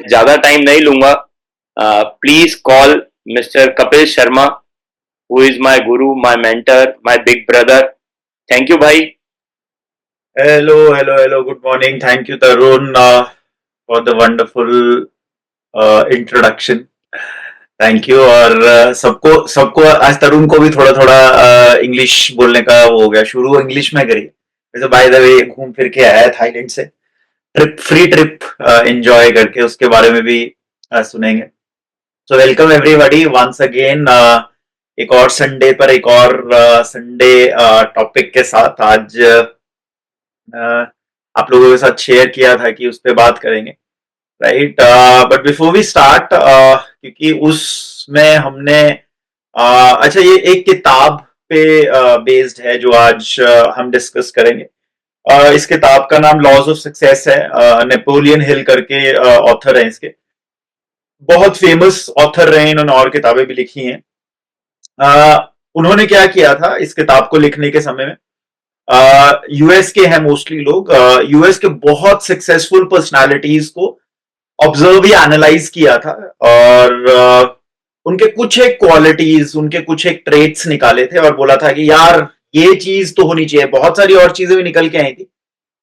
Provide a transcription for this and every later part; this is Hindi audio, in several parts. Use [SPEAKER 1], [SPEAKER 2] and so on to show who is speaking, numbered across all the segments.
[SPEAKER 1] ज्यादा टाइम नहीं लूंगा. Please call mister Kapil Sharma, who is my guru, my mentor, my big brother. Thank you भाई.
[SPEAKER 2] Hello, hello, hello. Good morning. Thank you, Tarun, for the wonderful introduction. Thank you और सबको सबको आज तरुण को भी थोड़ा थोड़ा इंग्लिश बोलने का वो हो गया शुरू इंग्लिश में करी वैसे बाय द वे घूम फिर के आया है थाईलैंड से फ्री ट्रिप एंजॉय करके उसके बारे में भी सुनेंगे so welcome everybody once again एक और संडे पर एक और संडे टॉपिक के साथ आज आप लोगों के साथ शेयर किया था कि उस पर बात करेंगे right but before we start क्योंकि उसमें हमने अच्छा ये एक किताब पे बेस्ड है जो आज हम डिस्कस करेंगे इस किताब का नाम लॉज ऑफ सक्सेस है नेपोलियन हिल करके ऑथर है इसके बहुत फेमस ऑथर रहे इन्होंने और किताबें भी लिखी हैं उन्होंने क्या किया था इस किताब को लिखने के समय में यूएस के हैं मोस्टली लोग यूएस के बहुत सक्सेसफुल पर्सनालिटीज को ऑब्जर्व या एनालाइज किया था और उनके कुछ एक क्वालिटीज उनके कुछ एक ट्रेट्स निकाले थे और बोला था कि यार ये चीज तो होनी चाहिए बहुत सारी और चीजें भी निकल के आई थी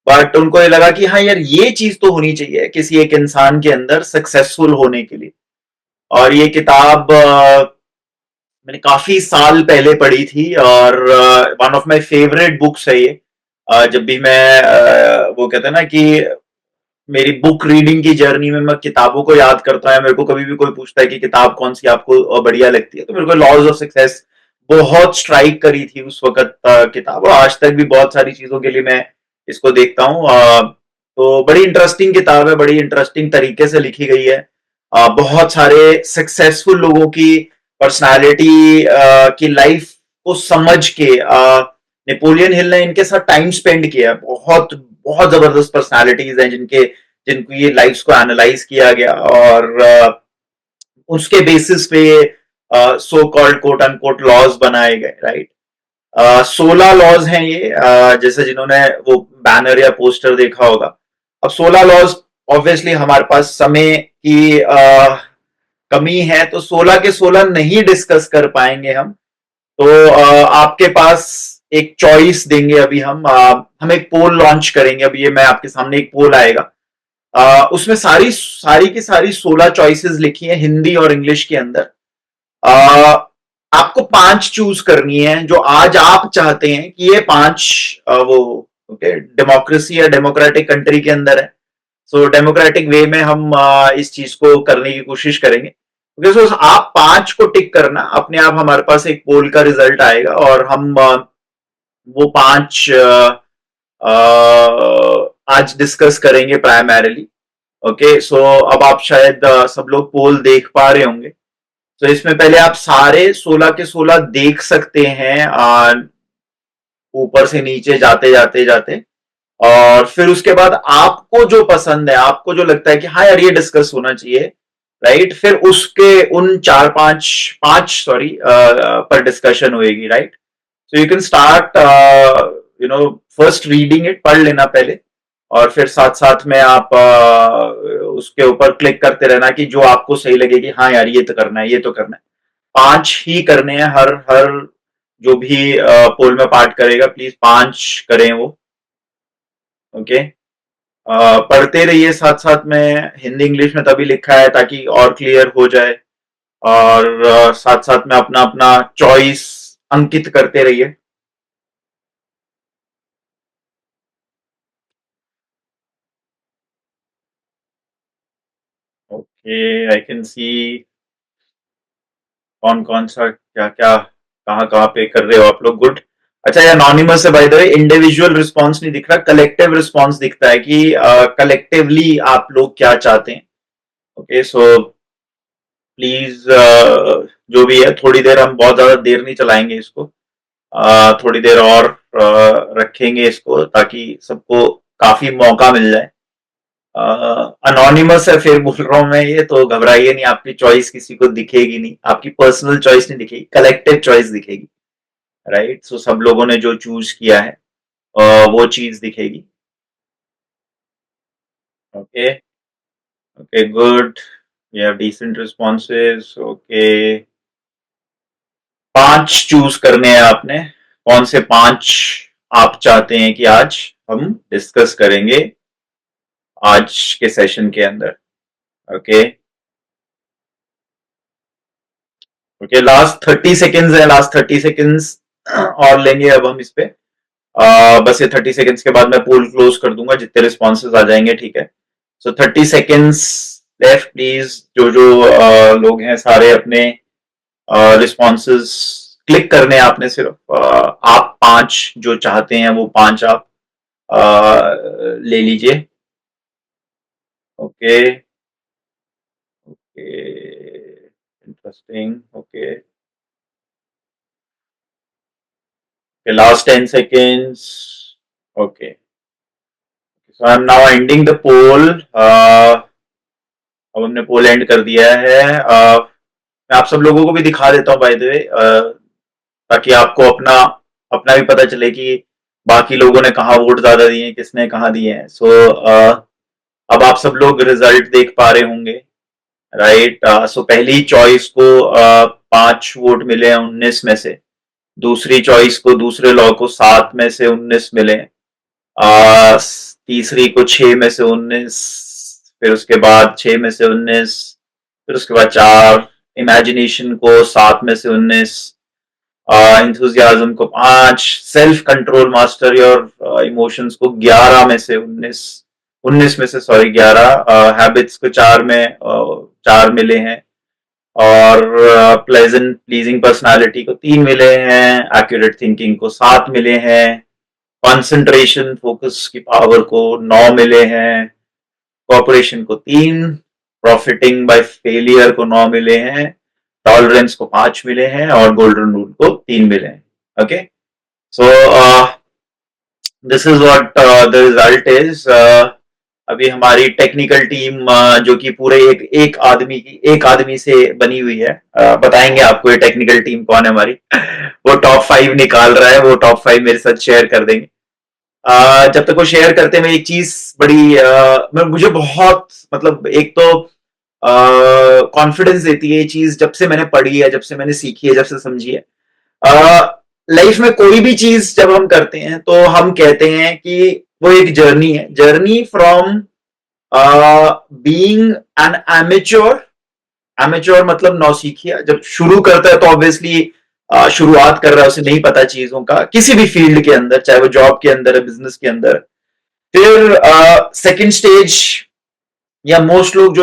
[SPEAKER 2] बट उनको ये लगा कि हाँ यार ये चीज तो होनी चाहिए किसी एक इंसान के अंदर सक्सेसफुल होने के लिए और ये किताब मैंने काफी साल पहले पढ़ी थी और one of my favourite books है ये जब भी मैं वो कहते हैं ना कि मेरी बुक रीडिंग की जर्नी में मैं किताबों को याद करता हूँ मेरे को कभी भी कोई पूछता है कि किताब कौन सी आपको बढ़िया लगती है तो मेरे को लॉज ऑफ सक्सेस बहुत स्ट्राइक करी थी उस वक्त किताब और आज तक भी बहुत सारी चीजों के लिए मैं इसको देखता हूँ तो बड़ी इंटरेस्टिंग किताब है बड़ी इंटरेस्टिंग तरीके से लिखी गई है बहुत सारे सक्सेसफुल लोगों की पर्सनालिटी की लाइफ को समझ के नेपोलियन हिल ने इनके साथ टाइम स्पेंड किया बहुत बहुत जबरदस्त पर्सनालिटीज हैं जिनके जिनको ये लाइफ्स को एनालाइज किया गया और उसके बेसिस पे so called quote unquote laws बनाए गए राइट 16 लॉज हैं ये जैसे जिन्होंने वो बैनर या पोस्टर देखा होगा अब 16 लॉज ऑब्वियसली हमारे पास समय की कमी है तो 16 के 16 नहीं डिस्कस कर पाएंगे हम तो आपके पास एक चॉइस देंगे अभी हम एक पोल लॉन्च करेंगे अभी ये मैं आपके सामने एक पोल आएगा उसमें सारी सारी की सारी 16 चॉइसेस लिखी है हिंदी और इंग्लिश के अंदर आपको 5 चूज करनी है जो आज आप चाहते हैं कि ये 5 वो ओके डेमोक्रेसी या डेमोक्रेटिक कंट्री के अंदर है सो डेमोक्रेटिक वे में हम इस चीज को करने की कोशिश करेंगे ओके सो आप 5 को टिक करना अपने आप हमारे पास एक पोल का रिजल्ट आएगा और हम वो 5 आज डिस्कस करेंगे प्राइमरीली ओके सो अब आप शायद सब लोग पोल देख पा रहे होंगे तो इसमें पहले आप सारे 16 के 16 देख सकते हैं ऊपर से नीचे जाते जाते जाते और फिर उसके बाद आपको जो पसंद है आपको जो लगता है कि हाँ यार ये डिस्कस होना चाहिए राइट फिर उसके उन चार पांच पांच सॉरी पर डिस्कशन होएगी right so you can start first reading it पढ़ लेना पहले और फिर साथ साथ में आप उसके ऊपर क्लिक करते रहना कि जो आपको सही लगे कि हाँ यार ये तो करना है ये तो करना है 5 ही करने हैं हर हर जो भी पोल में पार्ट करेगा प्लीज 5 करें वो ओके पढ़ते रहिए साथ साथ में हिंदी इंग्लिश में तभी लिखा है ताकि और क्लियर हो जाए और साथ साथ में अपना अपना चॉइस अंकित करते रहिए ओके आई कैन सी कौन कौन सा क्या क्या कहाँ कहाँ पे कर रहे हो आप लोग गुड अच्छा ये अनोनिमस है by the way individual response नहीं दिख रहा कलेक्टिव रिस्पॉन्स दिखता है कि कलेक्टिवली आप लोग क्या चाहते हैं ओके सो प्लीज जो भी है थोड़ी देर हम बहुत ज्यादा देर नहीं चलाएंगे इसको थोड़ी देर और रखेंगे इसको ताकि सबको काफी मौका मिल जाए अनोनिमस है फिर बोल रहा हूं मैं ये तो घबराइए नहीं आपकी चॉइस किसी को दिखेगी नहीं आपकी पर्सनल चॉइस नहीं दिखेगी कलेक्टिव चॉइस दिखेगी राइट सो सब लोगों ने जो चूज किया है वो चीज दिखेगी okay Okay, good. We have decent responses. Okay. 5 choose करने हैं आपने। कौन से 5 आप चाहते हैं कि आज हम डिस्कस करेंगे आज के सेशन के अंदर? ओके ओके, लास्ट 30 सेकेंड्स है, लास्ट 30 सेकेंड्स और लेंगे अब हम इस पे। बस ये 30 सेकेंड्स के बाद मैं पोल क्लोज कर दूंगा, जितने रिस्पॉन्सेज आ जाएंगे, ठीक है। सो 30 सेकेंड्स लेफ्ट, प्लीज जो जो लोग हैं सारे अपने रिस्पॉन्सेज क्लिक करने हैं आपने सिर्फ। आप 5 जो चाहते हैं वो 5 आप ले लीजिए। Okay okay, interesting. Okay, last 10 seconds. Okay, so I'm now ending the poll. अब हमने पोल एंड कर दिया है। मैं आप सब लोगों को भी दिखा देता हूँ बाय द वे, ताकि आपको अपना अपना भी पता चले कि बाकी लोगों ने कहाँ वोट ज्यादा दिए हैं, किसने कहाँ दिए हैं। सो अब आप सब लोग रिजल्ट देख पा रहे होंगे, राइट। सो पहली चॉइस को 5 वोट मिले हैं 19 में से। दूसरी चॉइस को, दूसरे लॉ को 7 में से 19 मिले। तीसरी को 6 में से 19, फिर उसके बाद 6 में से 19, फिर उसके बाद 4। इमेजिनेशन को 7 में से 19, इंथुजियाज्म को 5, self control master your emotions को 11 में से 19, 19 में से सॉरी 11। हैबिट्स को 4 में 4 मिले हैं, और प्लेजेंट प्लीजिंग पर्सनालिटी को 3 मिले हैं, एक्यूरेट थिंकिंग को 7 मिले हैं, कंसंट्रेशन फोकस की पावर को 9 मिले हैं, कॉपरेशन को 3, प्रॉफिटिंग बाय फेलियर को 9 मिले हैं, टॉलरेंस को 5 मिले हैं, और गोल्डन रूल को 3 मिले हैं। Okay, so this is what the result is. अभी हमारी टेक्निकल टीम जो कि पूरे एक आदमी से बनी हुई है, बताएंगे आपको ये टेक्निकल टीम कौन है हमारी। वो टॉप 5 निकाल रहा है, वो टॉप 5 मेरे साथ शेयर कर देंगे। जब तक वो शेयर करते हैं, मैं एक चीज बड़ी मुझे बहुत, मतलब एक तो कॉन्फिडेंस देती है ये चीज, जब से मैंने पढ़ी है, जब से मैंने सीखी है, जब से समझी है। लाइफ में कोई भी चीज जब हम करते हैं तो हम कहते हैं कि वो एक जर्नी है, journey from being an amateur. Amateur मतलब नौसिखिया। जब शुरू करता है तो ऑब्वियसली शुरुआत कर रहा है, उसे नहीं पता चीजों का, किसी भी फील्ड के अंदर, चाहे वो जॉब के अंदर है, बिजनेस के अंदर। फिर सेकंड स्टेज, या मोस्ट लोग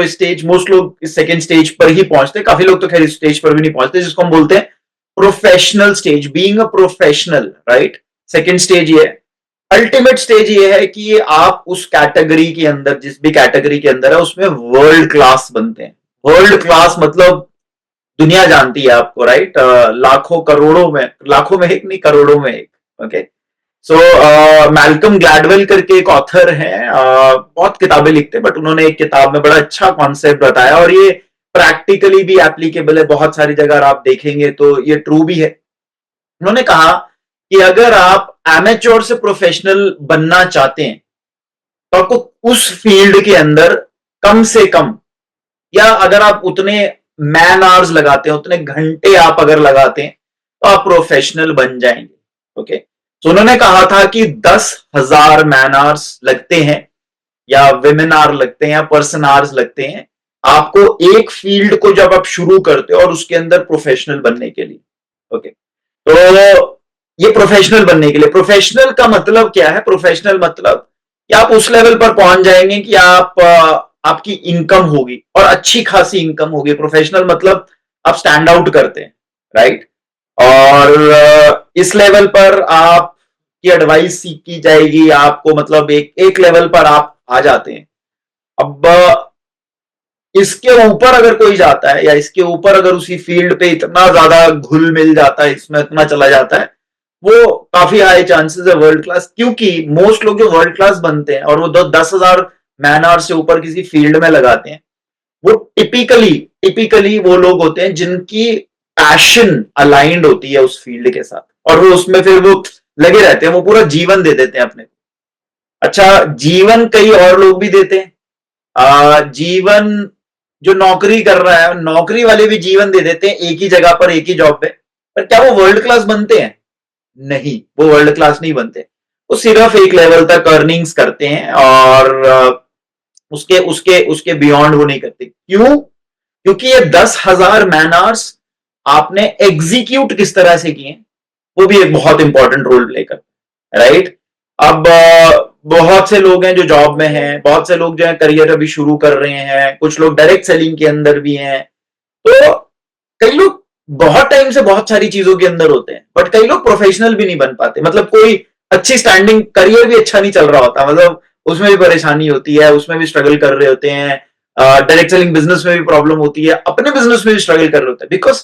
[SPEAKER 2] इस सेकंड स्टेज पर ही पहुंचते हैं। काफी लोग तो खैर इस स्टेज पर भी नहीं पहुंचते, जिसको हम बोलते हैं professional stage, being a professional, right. Second stage ये है। अल्टीमेट स्टेज ये है कि आप उस कैटेगरी के अंदर, जिस भी कैटेगरी के अंदर है, उसमें वर्ल्ड क्लास बनते हैं। वर्ल्ड क्लास मतलब दुनिया जानती है आपको, राइट। लाखों करोड़ों में, लाखों में एक नहीं, करोड़ों में एक। ओके, सो मैल्कम ग्लैडवेल करके एक ऑथर है, बहुत किताबें लिखते हैं, बट उन्होंने एक किताब में बड़ा अच्छा कॉन्सेप्ट बताया, और ये प्रैक्टिकली भी एप्लीकेबल है बहुत सारी जगह। आप देखेंगे तो ये ट्रू भी है। उन्होंने कहा कि अगर आप एमेच्योर से प्रोफेशनल बनना चाहते हैं, तो आपको उस फील्ड के अंदर कम से कम, या अगर आप उतने मैन आवर्स लगाते हैं, उतने घंटे आप अगर लगाते हैं, तो आप प्रोफेशनल बन जाएंगे। ओके, तो उन्होंने कहा था कि 10,000 मैन आवर्स लगते हैं, या वेमेन आवर लगते हैं, या पर्सन आवर्स लगते हैं आपको एक फील्ड को जब आप शुरू करते हो और उसके अंदर प्रोफेशनल बनने के लिए। ओके, तो ये प्रोफेशनल बनने के लिए, प्रोफेशनल का मतलब क्या है? प्रोफेशनल मतलब कि आप उस लेवल पर पहुंच जाएंगे कि आपकी इनकम होगी, और अच्छी खासी इनकम होगी। प्रोफेशनल मतलब आप स्टैंड आउट करते हैं, राइट। और इस लेवल पर आपकी एडवाइस की जाएगी आपको, मतलब एक लेवल पर आप आ जाते हैं। अब इसके ऊपर अगर कोई जाता है, या इसके ऊपर अगर उसी फील्ड पे इतना ज्यादा घुल मिल जाता है, इसमें इतना चला जाता है, वो काफी हाई चांसेस है वर्ल्ड क्लास। क्योंकि मोस्ट लोग जो वर्ल्ड क्लास बनते हैं और वो 10,000 मैन आवर से ऊपर किसी फील्ड में लगाते हैं, वो टिपिकली वो लोग होते हैं जिनकी पैशन अलाइंड होती है उस फील्ड के साथ, और वो उसमें फिर वो लगे रहते हैं, वो पूरा जीवन दे देते हैं अपने। अच्छा, जीवन कई और लोग भी देते हैं, जीवन जो नौकरी कर रहा है, नौकरी वाले भी जीवन दे देते हैं एक ही जगह पर, एक ही जॉब पे, पर क्या वो वर्ल्ड क्लास बनते हैं? नहीं, वो वर्ल्ड क्लास नहीं बनते। वो सिर्फ एक लेवल तक अर्निंग्स करते हैं और उसके उसके उसके बियॉन्ड वो नहीं करते। क्यों? क्योंकि ये 10,000 मैन आवर्स आपने एग्जीक्यूट किस तरह से किए, वो भी एक बहुत इंपॉर्टेंट रोल प्ले करता है, राइट? अब बहुत से लोग हैं जो जॉब में हैं, बहुत से लोग जो है करियर अभी शुरू कर रहे हैं, कुछ लोग डायरेक्ट सेलिंग के अंदर भी हैं, तो कई लोग बहुत टाइम से बहुत सारी चीजों के अंदर होते हैं, बट कई लोग प्रोफेशनल भी नहीं बन पाते। मतलब कोई अच्छी स्टैंडिंग, करियर भी अच्छा नहीं चल रहा होता, मतलब उसमें भी परेशानी होती है, उसमें भी स्ट्रगल कर रहे होते हैं, डायरेक्ट सेलिंग बिजनेस में भी प्रॉब्लम होती है, अपने बिजनेस में भी स्ट्रगल कर रहे होते हैं, बिकॉज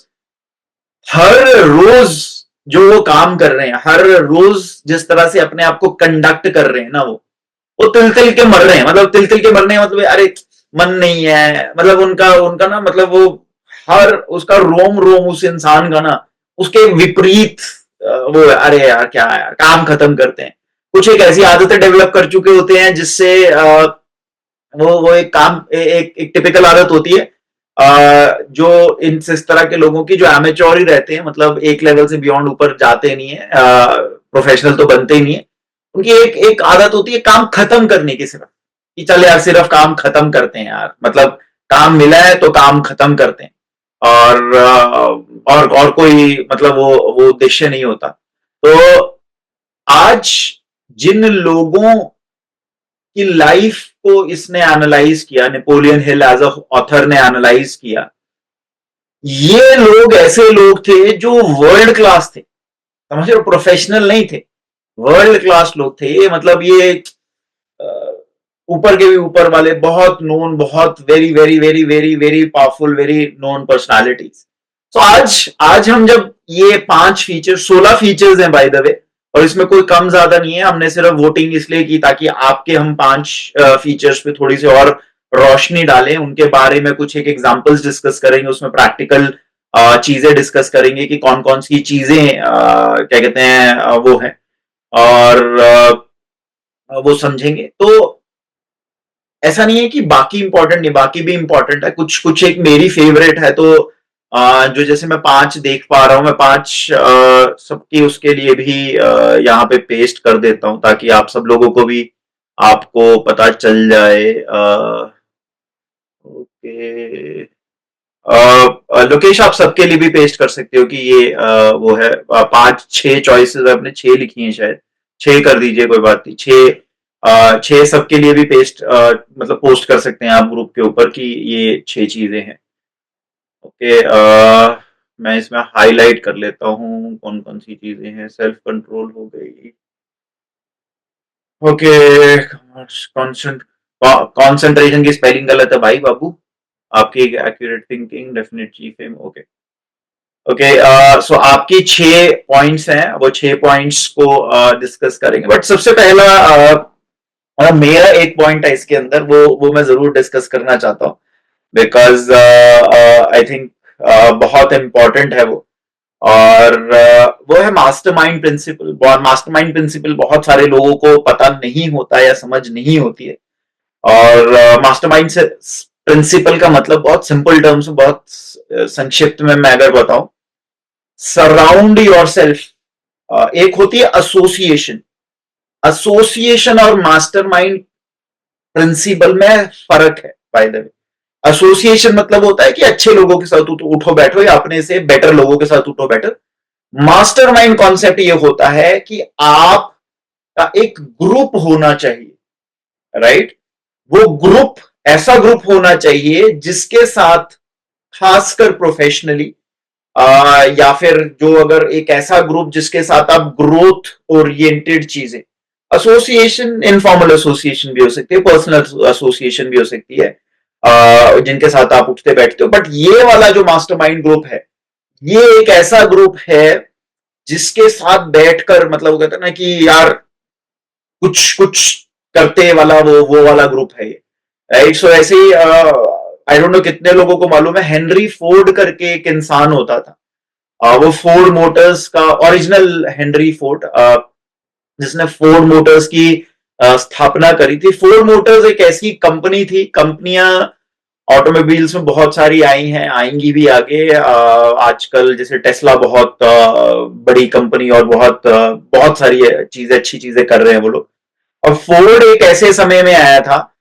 [SPEAKER 2] हर रोज जो वो काम कर रहे हैं, हर रोज जिस तरह से अपने आप को कंडक्ट कर रहे हैं ना, वो तिल तिल के मर रहे हैं। मतलब तिल तिल के मरने मतलब अरे मन नहीं है, मतलब उनका उनका ना, मतलब वो हर उसका रोम रोम उस इंसान का ना उसके विपरीत वो अरे यार क्या है यार, काम खत्म करते हैं। कुछ एक ऐसी आदतें डेवलप कर चुके होते हैं जिससे वो एक काम एक टिपिकल आदत होती है जो इस तरह के लोगों की जो एमेच्योर ही रहते हैं, मतलब एक लेवल से बियॉन्ड ऊपर जाते नहीं है, प्रोफेशनल तो बनते ही नहीं है। उनकी एक एक आदत होती है काम खत्म करने की, सिर्फ कि चल यार सिर्फ काम खत्म करते हैं यार, मतलब काम मिला है तो काम खत्म करते हैं, और कोई मतलब वो उद्देश्य नहीं होता। तो आज जिन लोगों की लाइफ को इसने एनालाइज किया, Napoleon Hill as a author ने एनालाइज किया, ये लोग ऐसे लोग थे जो वर्ल्ड क्लास थे, समझ रहे हो? प्रोफेशनल नहीं थे, वर्ल्ड क्लास लोग थे। ये मतलब ये ऊपर के भी ऊपर वाले, बहुत नोन, बहुत very very very very very powerful, very known personalities. तो आज हम जब ये 5 फीचर, 16 फीचर्स हैं बाय द वे, और इसमें कोई कम ज्यादा नहीं है, हमने सिर्फ वोटिंग इसलिए की ताकि आपके हम 5 फीचर्स पे थोड़ी सी और रोशनी डालें, उनके बारे में कुछ एक एग्जांपल्स डिस्कस करेंगे, उसमें प्रैक्टिकल चीजें डिस्कस करेंगे कि कौन कौन सी चीजें क्या कहते हैं वो है, और वो समझेंगे। तो ऐसा नहीं है कि बाकी इंपॉर्टेंट नहीं, बाकी भी इंपॉर्टेंट है, कुछ कुछ एक मेरी फेवरेट है। तो जो जैसे मैं 5 देख पा रहा हूं, मैं 5 सबकी उसके लिए भी यहाँ पे पेस्ट कर देता हूं ताकि आप सब लोगों को भी आपको पता चल जाए। ओके, लोकेश आप सबके लिए भी पेस्ट कर सकते हो कि ये वो है 5-6 चॉइसेस आपने 6 लिखी हैं शायद, 6 कर दीजिए, कोई बात नहीं। 6 सबके लिए भी पेस्ट मतलब पोस्ट कर सकते हैं आप ग्रुप के ऊपर कि ये 6 चीजें हैं। ओके, मैं इसमें हाईलाइट कर लेता हूँ कौन कौन सी चीजें हैं। सेल्फ कंट्रोल हो गई, ओके। कॉन्सेंट्रेशन की स्पेलिंग गलत है भाई बाबू, आपकी accurate thinking, definite chief aim, okay okay. So आपकी 6 पॉइंट्स हैं, वो 6 पॉइंट्स को डिस्कस करेंगे। बट सबसे पहला मेरा एक पॉइंट है इसके अंदर, वो मैं जरूर डिस्कस करना चाहता हूँ, बिकॉज आई थिंक बहुत इंपॉर्टेंट है वो। और वो है मास्टरमाइंड प्रिंसिपल। मास्टरमाइंड प्रिंसिपल बहुत सारे लोगों को पता नहीं होता या समझ नहीं होती है। और मास्टरमाइंड से प्रिंसिपल का मतलब बहुत सिंपल टर्म्स में, बहुत संक्षिप्त में मैं अगर बताऊं, सराउंड योर सेल्फ। एक होती है एसोसिएशन, एसोसिएशन और मास्टरमाइंड प्रिंसिपल में फर्क है बाय द वे। एसोसिएशन मतलब होता है कि अच्छे लोगों के साथ उठो बैठो या अपने से बेटर लोगों के साथ उठो बैठो। मास्टरमाइंड कॉन्सेप्ट ये होता है कि आप का एक ग्रुप होना चाहिए, राइट? वो ग्रुप ऐसा ग्रुप होना चाहिए जिसके साथ, खासकर प्रोफेशनली, या फिर जो अगर एक ऐसा ग्रुप जिसके साथ आप ग्रोथ ओरिएंटेड चीजें, एसोसिएशन इनफॉर्मल एसोसिएशन भी हो सकती है, पर्सनल एसोसिएशन भी हो सकती है, जिनके साथ आप उठते बैठते हो। बट ये वाला जो मास्टरमाइंड ग्रुप है, ये एक ऐसा ग्रुप है जिसके साथ बैठकर, मतलब वो कहते हैं ना कि यार कुछ कुछ करते वाला, वो वाला ग्रुप है ये, राइट? सो ऐसे ही आई डोंट नो कितने लोगों को मालूम है, हेनरी फोर्ड करके एक इंसान होता था। वो फोर्ड मोटर्स का ओरिजिनल हेनरी फोर्ड, जिसने फोर्ड मोटर्स की स्थापना करी थी। फोर्ड मोटर्स एक ऐसी कंपनी थी, कंपनियां ऑटोमोबाइल्स में बहुत सारी आई हैं, आएंगी भी आगे। आजकल जैसे टेस्ला बहुत बड़ी कंपनी और बहुत सारी चीजें, अच्छी चीजें कर रहे हैं वो लोग। और फोर्ड एक ऐसे समय में आया था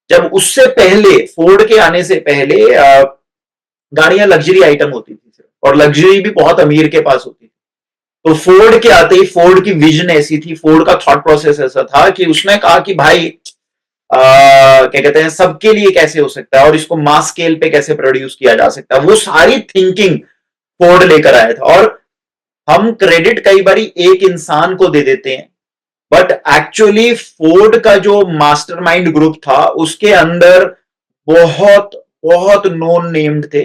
[SPEAKER 2] जब उससे पहले, फोर्ड के आने से पहले गाड़ियां लग्जरी आइटम होती थी सिर्फ, और लग्जरी भी बहुत अमीर के पास होती थी। तो फोर्ड के आते ही फोर्ड की विजन ऐसी थी, फोर्ड का थॉट प्रोसेस ऐसा था कि उसने कहा कि भाई क्या कहते हैं, सबके लिए कैसे हो सकता है और इसको मास स्केल पे कैसे प्रोड्यूस किया जा सकता है, वो सारी थिंकिंग फोर्ड लेकर आया था। और हम क्रेडिट कई बारी एक इंसान को दे देते हैं, बट एक्चुअली फोर्ड का जो मास्टरमाइंड ग्रुप था उसके अंदर बहुत बहुत नोन नेम्ड थे,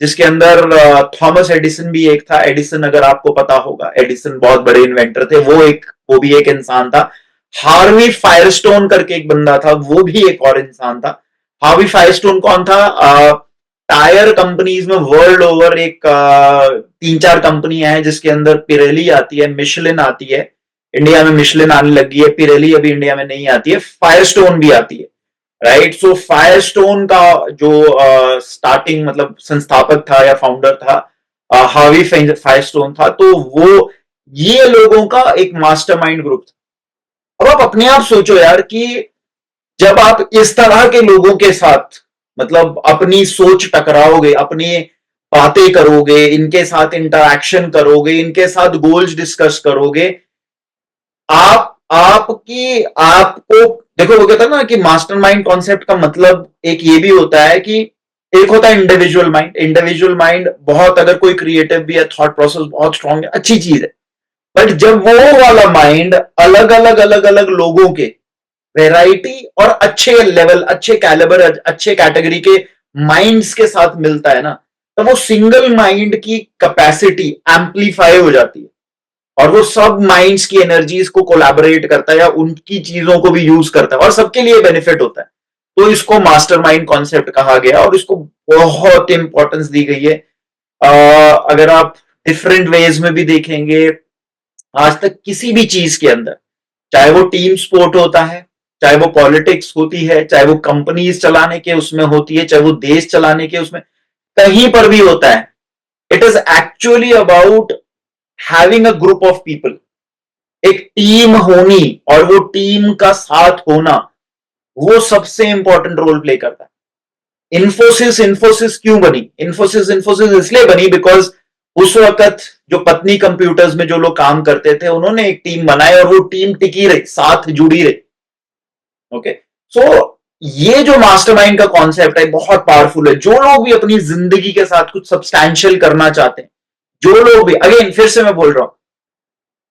[SPEAKER 2] जिसके अंदर थॉमस एडिसन भी एक था। एडिसन अगर आपको पता होगा, एडिसन बहुत बड़े इन्वेंटर थे, वो भी एक इंसान था। हार्वी फायरस्टोन करके एक बंदा था, वो भी एक और इंसान था। हार्वी फायरस्टोन कौन था? टायर कंपनीज में वर्ल्ड ओवर एक 3-4 कंपनियां हैं जिसके अंदर पिरेली आती है, मिशलिन आती है, इंडिया में मिशलिन आने लगी है, पिरेली अभी इंडिया में नहीं आती है, फायरस्टोन भी आती है, राइट। सो फायरस्टोन का जो स्टार्टिंग मतलब संस्थापक था या फाउंडर था, हार्वी फायरस्टोन था। तो वो ये लोगों का एक मास्टरमाइंड ग्रुप था। अब आप अपने आप सोचो यार कि जब आप इस तरह के लोगों के साथ मतलब अपनी सोच टकराओगे, अपनी बातें करोगे, इनके साथ इंटरैक्शन करोगे, इनके साथ गोल्स डिस्कस करोगे, आपको देखो, वो कहता है ना कि मास्टरमाइंड कॉन्सेप्ट का मतलब एक ये भी होता है कि एक होता है इंडिविजुअल माइंड। इंडिविजुअल माइंड बहुत, अगर कोई क्रिएटिव भी है, थॉट प्रोसेस बहुत स्ट्रांग है, अच्छी चीज है। बट जब वो वाला माइंड अलग अलग लोगों के वैरायटी और अच्छे लेवल, अच्छे कैलिबर, अच्छे कैटेगरी के माइंड्स के साथ मिलता है ना, तो वो सिंगल माइंड की कैपेसिटी एम्पलीफाई हो जाती है और वो सब माइंड्स की एनर्जीज को कोलैबोरेट करता है या उनकी चीजों को भी यूज करता है और सबके लिए बेनिफिट होता है। तो इसको मास्टरमाइंड कॉन्सेप्ट कहा गया और इसको बहुत इंपॉर्टेंस दी गई है। अगर आप डिफरेंट वेज में भी देखेंगे, आज तक किसी भी चीज के अंदर, चाहे वो टीम स्पोर्ट होता है, चाहे वो पॉलिटिक्स होती है, चाहे वो कंपनीज चलाने के उसमें होती है, चाहे वो देश चलाने के उसमें, कहीं पर भी होता है, it is actually about having a group of people, एक टीम होनी और वो टीम का साथ होना, वो सबसे इंपॉर्टेंट रोल प्ले करता है। इन्फोसिस इन्फोसिस क्यों बनी? इन्फोसिस इन्फोसिस इसलिए बनी बिकॉज उस वक्त जो पत्नी कंप्यूटर्स में जो लोग काम करते थे, उन्होंने एक टीम बनाई और वो टीम टिकी रही, साथ जुड़ी रही। ओके, सो ये जो मास्टरमाइंड का कॉन्सेप्ट है बहुत पावरफुल है। जो लोग भी अपनी जिंदगी के साथ कुछ सब्सटैंशियल करना चाहते हैं, जो लोग भी, अगेन फिर से मैं बोल रहा हूं,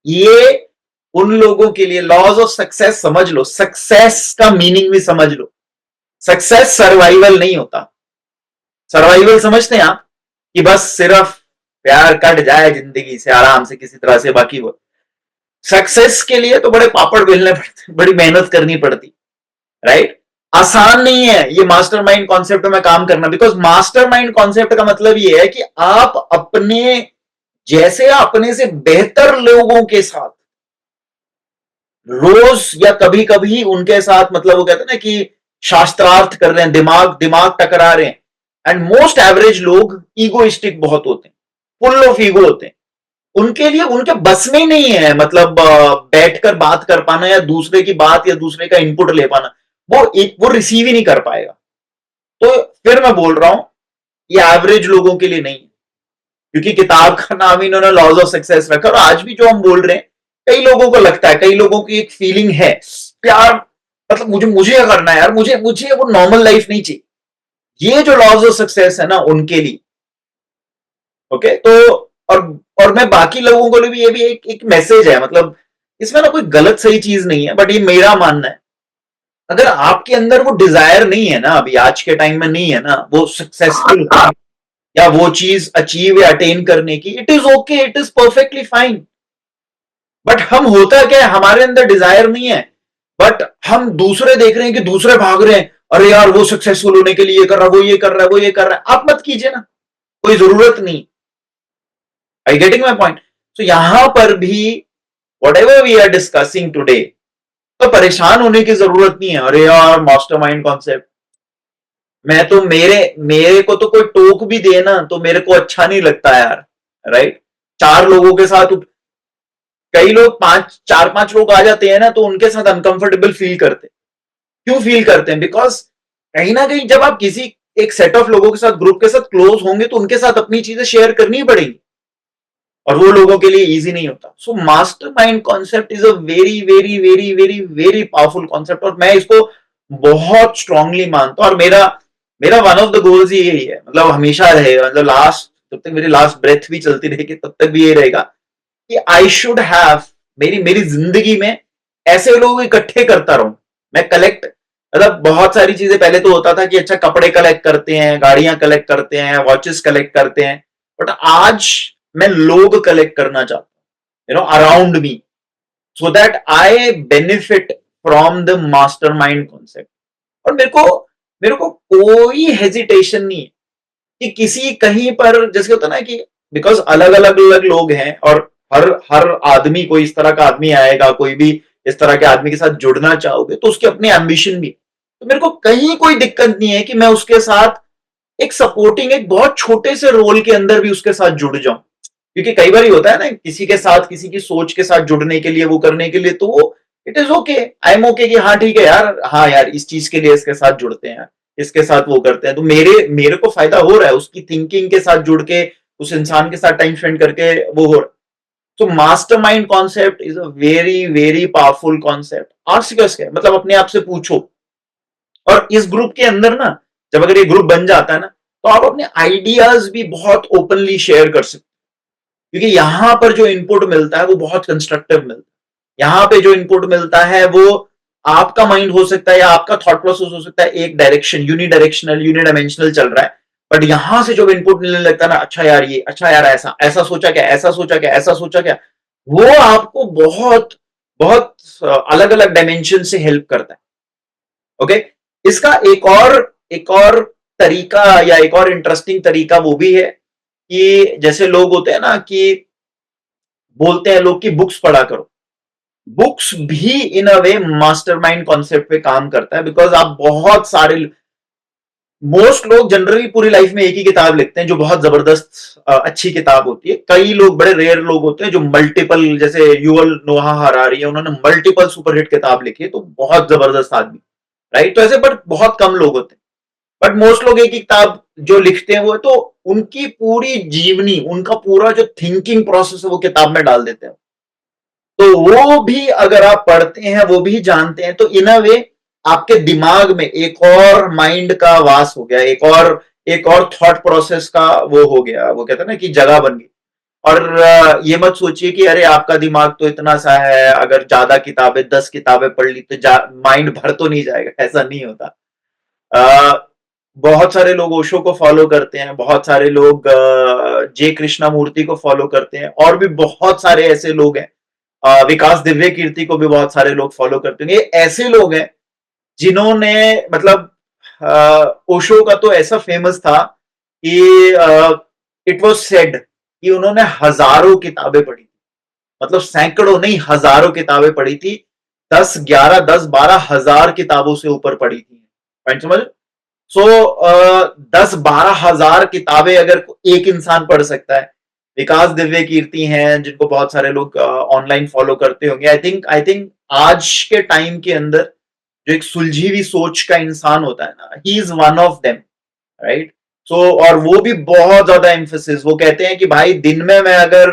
[SPEAKER 2] ये उन लोगों के लिए लॉज ऑफ सक्सेस समझ लो, सक्सेस का मीनिंग भी समझ लो। सक्सेस सर्वाइवल नहीं होता। सर्वाइवल समझते हैं आप कि बस सिर्फ प्यार कट जाए जिंदगी से आराम से किसी तरह से, बाकी वो सक्सेस के लिए तो बड़े पापड़ बेलने पड़ते, बड़ी मेहनत करनी पड़ती, राइट। आसान नहीं है ये मास्टरमाइंड कॉन्सेप्ट में काम करना, बिकॉज मास्टरमाइंड कॉन्सेप्ट का मतलब ये है कि आप अपने जैसे अपने से बेहतर लोगों के साथ रोज या कभी कभी उनके साथ, मतलब वो कहते हैं ना कि शास्त्रार्थ कर रहे हैं, दिमाग दिमाग टकरा रहे हैं। एंड मोस्ट एवरेज लोग ईगोइस्टिक बहुत होते हैं, फुल ऑफ ईगो होते हैं। उनके लिए उनके बस में ही नहीं है मतलब बैठकर बात कर पाना या दूसरे की बात या दूसरे का इनपुट ले पाना, वो रिसीव ही नहीं कर पाएगा। तो फिर मैं बोल रहा हूं, ये एवरेज लोगों के लिए नहीं है, क्योंकि किताब का नाम इन्होंने लॉज ऑफ सक्सेस रखा। और आज भी जो हम बोल रहे हैं, कई लोगों को लगता है, कई लोगों की एक फीलिंग है यार, मतलब मुझे मुझे क्या करना है यार, मुझे मुझे वो नॉर्मल लाइफ नहीं चाहिए। ये जो लॉज ऑफ सक्सेस है ना उनके लिए, ओके। तो और और मैं बाकी लोगों को भी, ये भी एक मैसेज है, मतलब इसमें ना कोई गलत सही चीज नहीं है, बट ये मेरा मानना है, अगर आपके अंदर वो डिजायर नहीं है ना, अभी आज के टाइम में नहीं है ना, वो सक्सेसफुल या वो चीज अचीव या अटेन करने की, it is okay, it is perfectly fine. But हम होता क्या है, हमारे अंदर डिजायर नहीं है, बट हम दूसरे देख रहे हैं कि दूसरे भाग रहे हैं, अरे यार वो सक्सेसफुल होने के लिए ये कर रहा है, वो ये कर रहा है, वो ये कर रहा है, आप मत कीजिए ना, कोई जरूरत नहीं। I getting my point? तो यहां पर भी whatever we are discussing today, तो परेशान होने की जरूरत नहीं है। अरे यार मास्टरमाइंड कॉन्सेप्ट, मैं तो मेरे मेरे को तो कोई टोक भी दे ना तो मेरे को अच्छा नहीं लगता यार, राइट। चार लोगों के साथ, कई लोग पांच चार पांच लोग आ जाते हैं ना तो उनके साथ अनकंफर्टेबल फील करते हैं। क्यों फील करते हैं? बिकॉज कहीं ना कहीं जब आप किसी एक सेट ऑफ लोगों के साथ, ग्रुप के साथ क्लोज होंगे तो उनके साथ अपनी चीजें शेयर करनी पड़ेगी, और वो लोगों के लिए इजी नहीं होता। So mastermind concept is a very very very very very powerful concept, और मैं इसको बहुत स्ट्रांगली मानता हूं। और मेरा मेरा वन ऑफ द गोल्स ही यही है, मतलब हमेशा रहेगा, मतलब लास्ट, जब तक मेरी लास्ट ब्रेथ भी चलती रहेगी तब तक भी ये रहेगा कि आई शुड हैव, मेरी मेरी जिंदगी में ऐसे लोग इकट्ठे करता रहूं। मैं कलेक्ट, मतलब बहुत सारी चीजें पहले तो होता था कि अच्छा कपड़े कलेक्ट करते हैं, गाड़ियां कलेक्ट करते हैं, वॉचेस कलेक्ट करते हैं, बट आज मैं लोग कलेक्ट करना चाहता हूं, around me, so that I benefit from the mastermind concept. और मेरे को कोई हेजिटेशन नहीं है कि किसी कहीं पर, जैसे होता ना कि बिकॉज अलग अलग अलग लोग हैं, और हर हर आदमी, कोई इस तरह का आदमी आएगा, कोई भी इस तरह के आदमी के साथ जुड़ना चाहोगे तो उसके अपने एम्बिशन भी। तो मेरे को कहीं कोई दिक्कत नहीं है कि मैं उसके साथ एक सपोर्टिंग, एक बहुत छोटे से रोल के अंदर भी उसके साथ जुड़ जाऊं। क्योंकि कई बार होता है ना, किसी के साथ, किसी की सोच के साथ जुड़ने के लिए, वो करने के लिए, तो वो it is okay, I am okay कि हाँ ठीक है यार, हाँ यार इस चीज के लिए इसके साथ जुड़ते हैं, इसके साथ वो करते हैं, तो मेरे मेरे को फायदा हो रहा है उसकी थिंकिंग के साथ जुड़ के, उस इंसान के साथ टाइम स्पेंड करके वो हो रहा है। तो mastermind concept is a very very powerful concept. Ask yourself, मतलब अपने आप से पूछो। और इस ग्रुप के अंदर ना, जब अगर ये ग्रुप बन जाता है ना, तो आप अपने आइडियाज भी बहुत ओपनली शेयर कर सकते हैं, क्योंकि यहां पर जो इनपुट मिलता है वो बहुत कंस्ट्रक्टिव मिलता है। यहां पे जो इनपुट मिलता है वो आपका माइंड हो सकता है, या आपका थॉट प्रोसेस हो सकता है एक डायरेक्शन, यूनिडायरेक्शनल, यूनिडायमेंशनल चल रहा है, बट यहां से जो इनपुट मिलने लगता है ना, अच्छा यार ये, अच्छा यार ऐसा ऐसा सोचा क्या, ऐसा सोचा क्या, ऐसा सोचा क्या, वो आपको बहुत बहुत अलग अलग डायमेंशन से हेल्प करता है। ओके। इसका एक और तरीका, या एक और इंटरेस्टिंग तरीका वो भी है कि जैसे लोग होते हैं ना कि बोलते हैं लोग कि बुक्स पढ़ा करो, बुक्स भी इन अ वे मास्टरमाइंड कॉन्सेप्ट पे काम करता है। बिकॉज आप बहुत सारे, मोस्ट लोग जनरली पूरी लाइफ में एक ही किताब लिखते हैं जो बहुत जबरदस्त अच्छी किताब होती है। कई लोग, बड़े रेयर लोग होते हैं जो मल्टीपल, जैसे युवल नोहा हरारी है, उन्होंने मल्टीपल सुपरहिट किताब लिखी है, तो बहुत जबरदस्त आदमी, राइट। तो ऐसे बट बहुत कम लोग होते हैं, बट मोस्ट लोग एक ही किताब जो लिखते हैं वो, तो उनकी पूरी जीवनी, उनका पूरा जो थिंकिंग प्रोसेस है वो किताब में डाल देते हैं। तो वो भी अगर आप पढ़ते हैं, वो भी जानते हैं, तो इन अ वे आपके दिमाग में एक और माइंड का वास हो गया, एक और थॉट प्रोसेस का वो हो गया, वो कहते हैं ना कि जगह बन गई। और ये मत सोचिए कि अरे आपका दिमाग तो इतना सा है, अगर ज्यादा किताबें, 10 किताबें पढ़ ली तो माइंड भर तो नहीं जाएगा, ऐसा नहीं होता। बहुत सारे लोग ओशो को फॉलो करते हैं, बहुत सारे लोग जे कृष्णा मूर्ति को फॉलो करते हैं, और भी बहुत सारे ऐसे लोग हैं, विकास दिव्य कीर्ति को भी बहुत सारे लोग फॉलो करते हैं। ये ऐसे लोग हैं जिन्होंने, मतलब ओशो का तो ऐसा फेमस था कि इट वाज सेड कि उन्होंने हजारों किताबें पढ़ी, मतलब सैकड़ों नहीं हजारों किताबें पढ़ी थी, 10, 11, 10, 12 हजार किताबों से ऊपर पढ़ी थी। पॉइंट समझ? सो 10, 12 हजार किताबें अगर एक इंसान पढ़ सकता है, विकास दिव्य कीर्ति हैं जिनको बहुत सारे लोग ऑनलाइन फॉलो करते होंगे, आई थिंक आज के टाइम के अंदर जो एक सुलझी हुई सोच का इंसान होता है ना, he is one of them, right. So और वो भी बहुत ज्यादा एम्फोसिस, वो कहते हैं कि भाई दिन में मैं अगर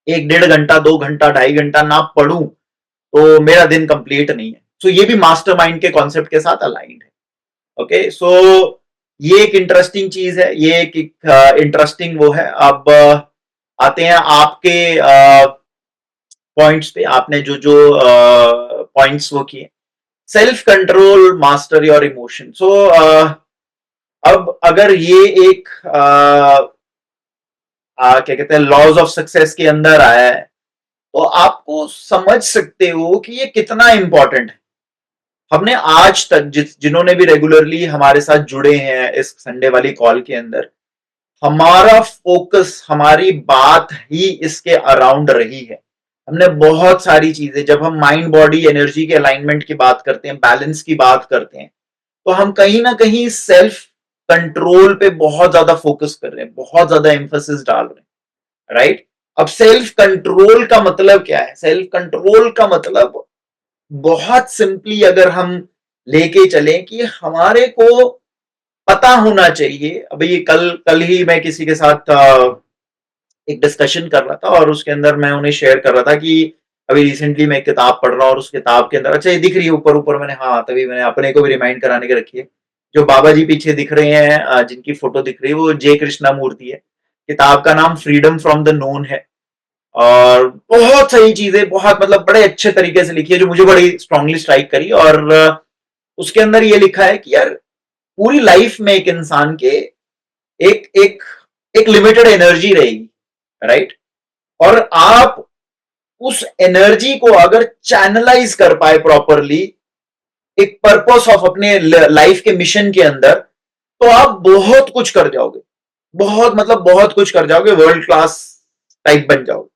[SPEAKER 2] 1, 1.5 घंटा, 2 घंटा, 2.5 घंटा ना पढ़ूं तो मेरा दिन कंप्लीट नहीं है। सो ये भी मास्टरमाइंड के कॉन्सेप्ट के साथ अलाइंड है। ओके। सो ये एक इंटरेस्टिंग चीज है, ये एक इंटरेस्टिंग वो है। अब आते हैं आपके पॉइंट्स पे, आपने जो जो पॉइंट्स वो किए, self control, master your emotion. So अब अगर ये एक क्या कहते हैं, लॉज ऑफ सक्सेस के अंदर आया है, तो आपको समझ सकते हो कि ये कितना इंपॉर्टेंट है। हमने आज तक जिन्होंने भी रेगुलरली हमारे साथ जुड़े हैं इस संडे वाली कॉल के अंदर, हमारा फोकस, हमारी बात ही इसके अराउंड रही है, हमने बहुत सारी चीजें, जब हम माइंड बॉडी एनर्जी के अलाइनमेंट की बात करते हैं, बैलेंस की बात करते हैं, तो हम कहीं ना कहीं सेल्फ कंट्रोल पे बहुत ज्यादा फोकस कर रहे हैं, बहुत ज्यादा एम्फोसिस डाल रहे हैं, राइट? अब सेल्फ कंट्रोल का मतलब क्या है? सेल्फ कंट्रोल का मतलब बहुत सिंपली अगर हम लेके चलें कि हमारे को पता होना चाहिए। अभी ये कल कल ही मैं किसी के साथ एक डिस्कशन कर रहा था और उसके अंदर मैं उन्हें शेयर कर रहा था कि अभी रिसेंटली मैं एक किताब पढ़ रहा हूँ और उस किताब के अंदर, अच्छा ये दिख रही है ऊपर ऊपर, मैंने हाँ तभी मैंने अपने को भी रिमाइंड कराने के रखी है। जो बाबा जी पीछे दिख रहे हैं, जिनकी फोटो दिख रही है, वो जे कृष्णा मूर्ति है। किताब का नाम फ्रीडम फ्रॉम द नोन है और बहुत सही चीजें, बहुत मतलब बड़े अच्छे तरीके से लिखी है, जो मुझे बड़ी स्ट्रांगली स्ट्राइक करी। और उसके अंदर ये लिखा है कि यार पूरी लाइफ में एक इंसान के एक एक एक लिमिटेड एनर्जी रहेगी, राइट? और आप उस एनर्जी को अगर चैनलाइज कर पाए प्रॉपरली एक पर्पस ऑफ अपने लाइफ के मिशन के अंदर, तो आप बहुत कुछ कर जाओगे, बहुत मतलब बहुत कुछ कर जाओगे, वर्ल्ड क्लास टाइप बन जाओगे।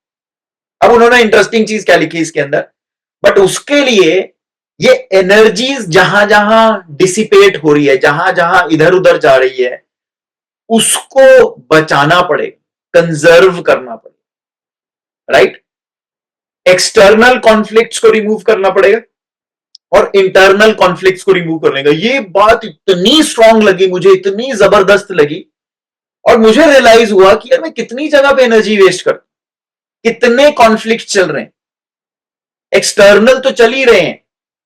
[SPEAKER 2] अब उन्होंने इंटरेस्टिंग चीज क्या लिखी इसके अंदर, बट उसके लिए ये एनर्जीज जहां जहां डिसिपेट हो रही है, जहां जहां इधर उधर जा रही है, उसको बचाना पड़ेगा, कंजर्व करना पड़ेगा, राइट? एक्सटर्नल कॉन्फ्लिक्ट्स को रिमूव करना पड़ेगा और इंटरनल कॉन्फ्लिक्ट्स को रिमूव करने का। ये बात इतनी स्ट्रांग लगी मुझे, इतनी जबरदस्त लगी, और मुझे रियलाइज हुआ कि यार मैं कितनी जगह पे एनर्जी वेस्ट कर, कितने कॉन्फ्लिक्ट चल रहे हैं। एक्सटर्नल तो चल ही रहे हैं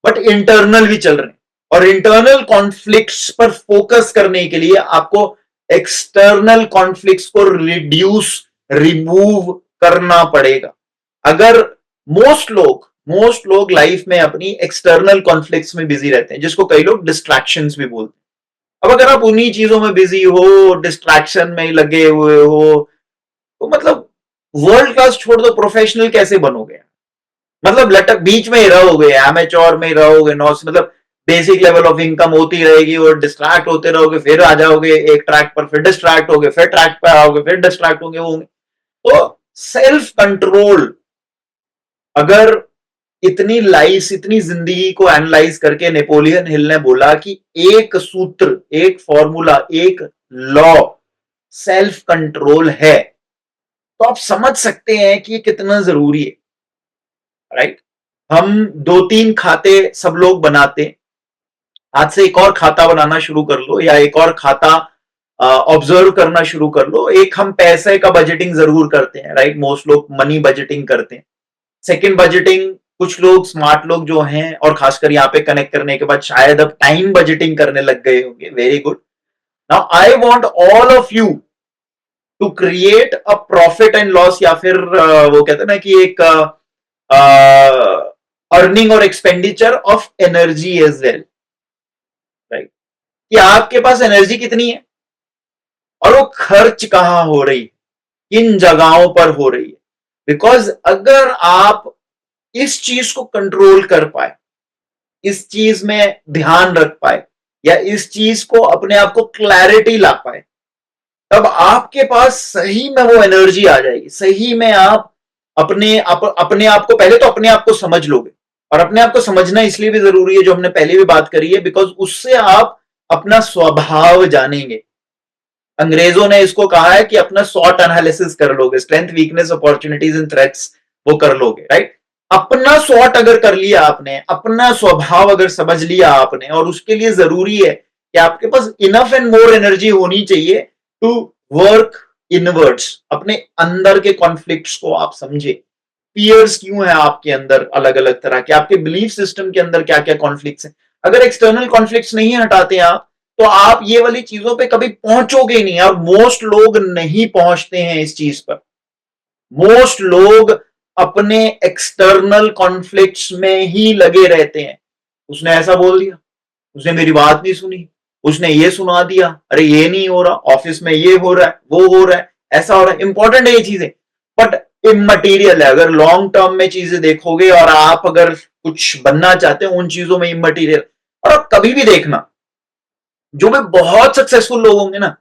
[SPEAKER 2] बट इंटरनल भी चल रहे हैं, और इंटरनल कॉन्फ्लिक्ट्स पर फोकस करने के लिए आपको एक्सटर्नल कॉन्फ्लिक्ट्स को रिड्यूस, रिमूव करना पड़ेगा। अगर मोस्ट लोग लाइफ में अपनी एक्सटर्नल कॉन्फ्लिक्ट्स में बिजी रहते हैं, जिसको कई लोग डिस्ट्रैक्शंस भी बोलते हैं। अब अगर आप उन्हीं चीजों में बिजी हो, डिस्ट्रैक्शन में लगे हुए हो, तो मतलब वर्ल्ड क्लास छोड़ दो, प्रोफेशनल कैसे बनोगे? मतलब लटक बीच में ही रहोगे, एमेच्योर में ही रहोगे, नॉस मतलब बेसिक लेवल ऑफ इनकम होती रहेगी और डिस्ट्रैक्ट होते रहोगे, फिर आ जाओगे एक ट्रैक पर, फिर डिस्ट्रैक्ट होगे, फिर ट्रैक पर आओगे, फिर डिस्ट्रैक्ट होंगे। तो सेल्फ कंट्रोल, अगर इतनी लाइफ, इतनी जिंदगी को एनालाइज करके नेपोलियन हिल ने बोला कि एक सूत्र, एक फॉर्मूला, एक लॉ सेल्फ कंट्रोल है, तो आप समझ सकते हैं कि ये कितना जरूरी है, राइट? हम दो तीन खाते सब लोग बनाते हैं, आज से एक और खाता बनाना शुरू कर लो, या एक और खाता ऑब्जर्व करना शुरू कर लो। एक हम पैसे का बजटिंग जरूर करते हैं, राइट? मोस्ट लोग मनी बजटिंग करते हैं। सेकंड बजटिंग, कुछ लोग स्मार्ट लोग जो हैं, और खासकर यहाँ पे कनेक्ट करने के बाद शायद अब टाइम बजटिंग करने लग गए होंगे। Very good. Now I want all of you to create a profit and loss, या फिर वो कहते हैं ना कि एक अर्निंग और expenditure of energy as well, right? कि आपके पास एनर्जी कितनी है और वो खर्च कहां हो रही है, किन जगहों पर हो रही है। बिकॉज अगर आप इस चीज को कंट्रोल कर पाए, इस चीज में ध्यान रख पाए, या इस चीज को अपने आप को क्लैरिटी ला पाए, तब आपके पास सही में वो एनर्जी आ जाएगी। सही में आप अपने आप को, पहले तो अपने आप को समझ लोगे, और अपने आप को समझना इसलिए भी जरूरी है, जो हमने पहले भी बात करी है, बिकॉज उससे आप अपना स्वभाव जानेंगे। अंग्रेजों ने इसको कहा है कि अपना सॉट एनालिसिस कर लोगे, strength, weakness, opportunities and threats, वो कर लोगे, राइट? अपना सॉट अगर कर लिया आपने, अपना स्वभाव अगर समझ लिया आपने, और उसके लिए जरूरी है कि आपके पास इनफ एंड मोर एनर्जी होनी चाहिए टू वर्क इनवर्ड्स, अपने अंदर के कॉन्फ्लिक्ट्स को आप समझे। पियर्स क्यों है आपके अंदर अलग अलग तरह के, आपके बिलीफ सिस्टम के अंदर क्या क्या कॉन्फ्लिक्ट्स हैं। अगर एक्सटर्नल कॉन्फ्लिक्ट्स नहीं हटाते आप, तो आप ये वाली चीजों पे कभी पहुंचोगे नहीं, और मोस्ट लोग नहीं पहुंचते हैं इस चीज पर। मोस्ट लोग अपने एक्सटर्नल कॉन्फ्लिक्ट्स में ही लगे रहते हैं। उसने ऐसा बोल दिया, उसने मेरी बात नहीं सुनी, उसने ये सुना दिया, अरे ये नहीं हो रहा, ऑफिस में ये हो रहा है, वो हो रहा है, ऐसा हो रहा है। इंपॉर्टेंट है ये चीजें, बट इममटीरियल है। अगर लॉन्ग टर्म में चीजें देखोगे और आप अगर कुछ बनना चाहते हो उन चीजों में, इममटीरियल। और आप कभी भी देखना, जो भी बहुत सक्सेसफुल लोग होंगे ना,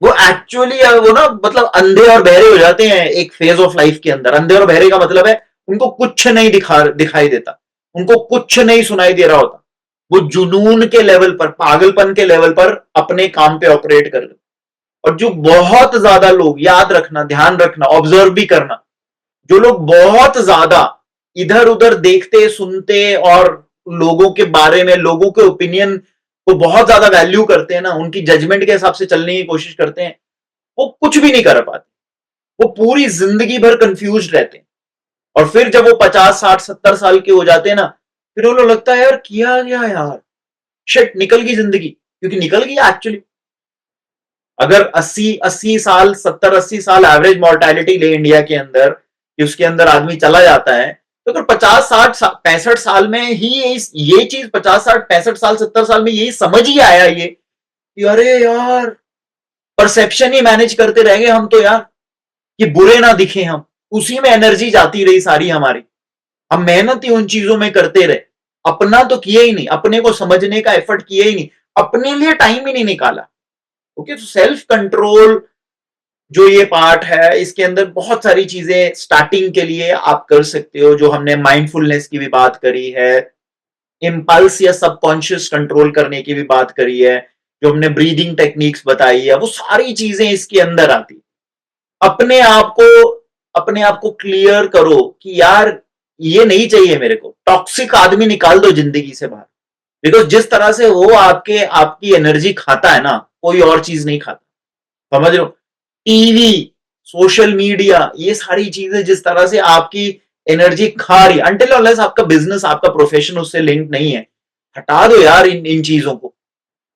[SPEAKER 2] वो एक्चुअली वो ना मतलब अंधे और बहरे हो जाते हैं एक फेज ऑफ लाइफ के अंदर। अंधे और बहरे का मतलब है उनको कुछ नहीं दिखाई देता, उनको कुछ नहीं सुनाई दे रहा होता, वो जुनून के लेवल पर, पागलपन के लेवल पर अपने काम पे ऑपरेट कर रहे। और जो बहुत ज्यादा लोग, याद रखना, ध्यान रखना, ऑब्जर्व भी करना, जो लोग बहुत ज्यादा इधर उधर देखते सुनते और लोगों के बारे में, लोगों के ओपिनियन को बहुत ज्यादा वैल्यू करते हैं ना, उनकी जजमेंट के हिसाब से चलने की कोशिश करते हैं, वो कुछ भी नहीं कर पाते, वो पूरी जिंदगी भर कंफ्यूज रहते हैं। और फिर जब वो 50 60 70 साल के हो जाते हैं ना, फिर उन्हें लगता है यार किया गया यार, शिट निकल गई जिंदगी, क्योंकि निकल गई एक्चुअली। अगर 80 80 साल, 70 80 साल एवरेज मोर्टेलिटी ले इंडिया के अंदर, कि उसके अंदर आदमी चला जाता है, तो अगर 50 60 65 साल में ही ये चीज, 50 60 65 साल 70 साल में यही समझ ही आया ये कि अरे यार परसेप्शन ही मैनेज करते रह गए हम तो यार, कि बुरे ना दिखे हम, उसी में एनर्जी जाती रही सारी हमारी, हम मेहनत ही उन चीजों में करते रहे, अपना तो किया ही नहीं, अपने को समझने का एफर्ट किया ही नहीं, अपने लिए टाइम ही नहीं निकाला। ओके, तो सेल्फ कंट्रोल जो ये पार्ट है, इसके अंदर बहुत सारी चीजें स्टार्टिंग के लिए आप कर सकते हो, जो हमने माइंडफुलनेस की भी बात करी है, इम्पल्स या सबकॉन्शियस कंट्रोल करने की भी बात करी है, जो हमने ब्रीदिंग टेक्निक्स बताई है, वो सारी चीजें इसके अंदर आती। अपने आप को अपने आप को क्लियर करो कि यार ये नहीं चाहिए मेरे को, टॉक्सिक आदमी निकाल दो जिंदगी से बाहर, बिकॉज जिस तरह से वो आपकी एनर्जी खाता है ना, कोई और चीज नहीं खाता, समझ लो। टीवी, सोशल मीडिया, ये सारी चीजें जिस तरह से आपकी एनर्जी खा रही, अनटिल अनलेस आपका बिजनेस, आपका प्रोफेशन उससे लिंक नहीं है, हटा दो यार इन इन चीजों को,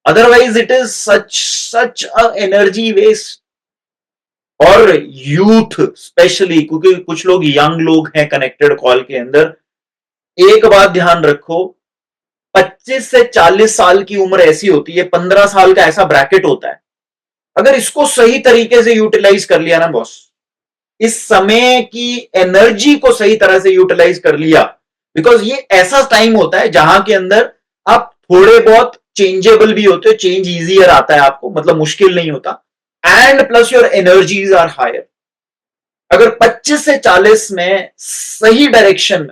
[SPEAKER 2] otherwise it is such such a energy waste. और यूथ स्पेशली, क्योंकि कुछ लोग यंग लोग हैं कनेक्टेड कॉल के अंदर, एक बात ध्यान रखो, 25 से 40 साल की उम्र ऐसी होती है, 15 साल का ऐसा ब्रैकेट होता है, अगर इसको सही तरीके से यूटिलाइज कर लिया ना बॉस, इस समय की एनर्जी को सही तरह से यूटिलाइज कर लिया, बिकॉज ये ऐसा टाइम होता है जहां के अंदर आप थोड़े बहुत चेंजेबल भी होते हो, चेंज इजियर आता है आपको, मतलब मुश्किल नहीं होता, and plus your energies are higher. अगर 25 से 40 में सही डायरेक्शन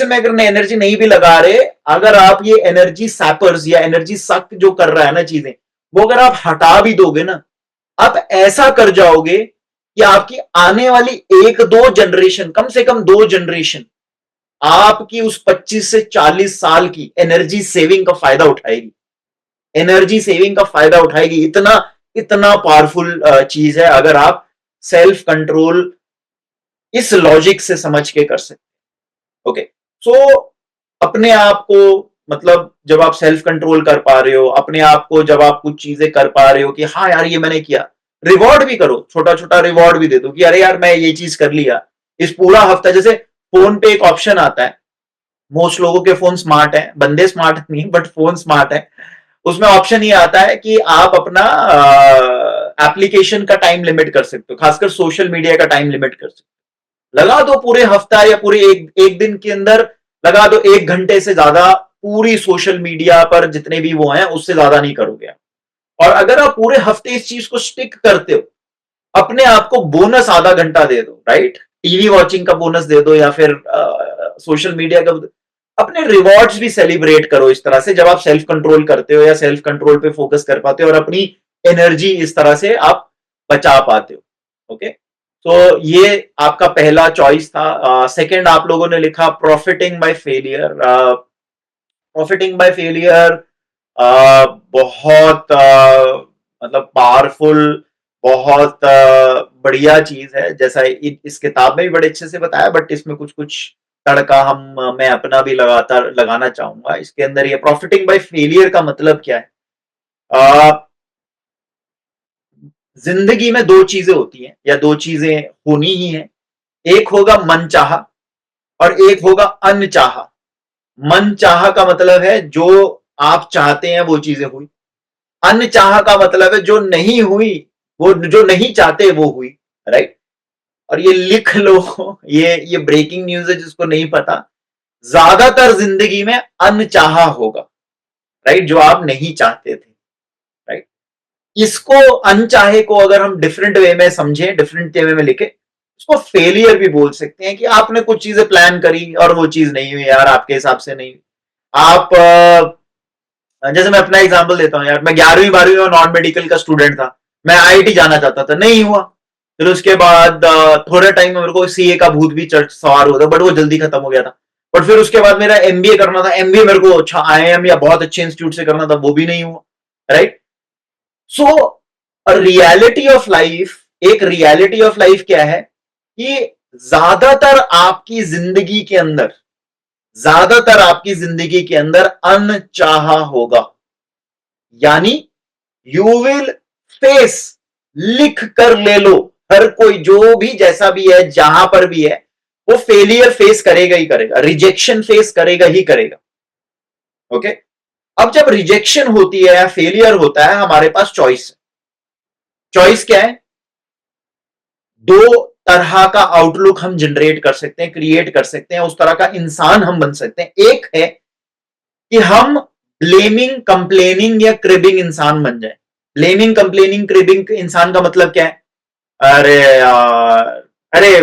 [SPEAKER 2] में अगर एनर्जी नहीं भी लगा रहे, अगर आप ये एनर्जी सैपर्स या एनर्जी सक जो कर रहा है ना चीजें, वो अगर आप हटा भी दोगे ना, आप ऐसा कर जाओगे कि आपकी आने वाली एक दो जनरेशन, कम से कम दो जनरेशन, आपकी उस 25 से 40 साल की एनर्जी सेविंग का फायदा उठाएगी, एनर्जी सेविंग का फायदा उठाएगी। इतना इतना पावरफुल चीज है, अगर आप सेल्फ कंट्रोल इस लॉजिक से समझ के कर सकते। ओके, सो अपने आप को, मतलब जब आप सेल्फ कंट्रोल कर पा रहे हो अपने आप को, जब आप कुछ चीजें कर पा रहे हो कि हाँ यार ये मैंने किया, रिवॉर्ड भी करो, छोटा छोटा रिवॉर्ड भी दे दो कि अरे यार मैं ये चीज कर लिया इस पूरा हफ्ता। जैसे फोन पे एक ऑप्शन आता है, मोस्ट लोगों के फोन स्मार्ट है, बंदे स्मार्ट नहीं बट फोन स्मार्ट है, उसमें ऑप्शन ये आता है कि आप अपना एप्लीकेशन का टाइम लिमिट कर सकते हो, खासकर सोशल मीडिया का टाइम लिमिट कर सकते हो, लगा दो पूरे हफ्ता या पूरे एक दिन के अंदर, लगा दो 1 घंटे से ज्यादा पूरी सोशल मीडिया पर जितने भी वो हैं उससे ज्यादा नहीं करोगे आप। और अगर आप पूरे हफ्ते इस चीज को स्टिक करते हो, अपने आप को बोनस आधा घंटा दे दो, राइट, टीवी वॉचिंग का बोनस दे दो, या फिर सोशल मीडिया का, अपने रिवॉर्ड्स भी सेलिब्रेट करो इस तरह से, जब आप सेल्फ कंट्रोल करते हो या सेल्फ कंट्रोल पे फोकस कर पाते हो और अपनी एनर्जी इस तरह से आप बचा पाते हो। ओके, तो ये आपका पहला चॉइस था। सेकंड आप लोगों ने लिखा profiting bye failure. Profiting bye failure बहुत मतलब पावरफुल, बहुत बढ़िया चीज है, जैसा इस किताब में भी बड़े अच्छे से बताया, बट इसमें कुछ कुछ तड़का मैं अपना भी लगाना चाहूंगा इसके अंदर। ये प्रॉफिटिंग बाय फेलियर का मतलब क्या है? आ, जिंदगी में दो चीजें होती हैं या दो चीजें होनी ही है, एक होगा मन चाहा और एक होगा अनचाहा। मन चाहा का मतलब है जो आप चाहते हैं वो चीजें हुई, अनचाहा का मतलब है जो नहीं हुई, वो जो नहीं चाहते वो हुई, राइट। और ये लिख लो, ये ब्रेकिंग न्यूज है जिसको नहीं पता, ज्यादातर जिंदगी में अनचाहा होगा, राइट, जो आप नहीं चाहते थे, राइट। इसको, अनचाहे को अगर हम डिफरेंट वे में समझें, डिफरेंट वे में लिखे, उसको फेलियर भी बोल सकते हैं कि आपने कुछ चीजें प्लान करी और वो चीज नहीं हुई यार, आपके हिसाब से नहीं हुई। आप जैसे मैं अपना एग्जांपल देता हूँ यार, मैं 11वीं 12वीं में नॉन मेडिकल का स्टूडेंट था, मैं आईआईटी जाना चाहता था, नहीं हुआ। फिर उसके बाद थोड़े टाइम में मेरे को सीए का भूत भी चढ़ सवार हुआ था, बट वो जल्दी खत्म हो गया था। बट फिर उसके बाद मेरा एमबीए करना था, एमबीए मेरे को अच्छा आईआईएम या बहुत अच्छे इंस्टीट्यूट से करना था, वो भी नहीं हुआ। Right. So reality of life, एक रियलिटी ऑफ लाइफ क्या है कि ज्यादातर आपकी जिंदगी के अंदर, ज्यादातर आपकी जिंदगी के अंदर अनचाहा होगा। यानी यू विल फेस, लिख कर ले लो, हर कोई जो भी जैसा भी है जहां पर भी है वो फेलियर फेस करेगा ही करेगा, रिजेक्शन फेस करेगा ही करेगा। ओके। अब जब रिजेक्शन होती है या फेलियर होता है, हमारे पास चॉइस है। चॉइस क्या है? दो तरह का आउटलुक हम जनरेट कर सकते हैं, क्रिएट कर सकते हैं, उस तरह का इंसान हम बन सकते हैं। एक है कि हम ब्लेमिंग, कंप्लेनिंग या क्रिबिंग इंसान बन जाए। ब्लेमिंग, कंप्लेनिंग, क्रिबिंग इंसान का मतलब क्या है? अरे यार, अरे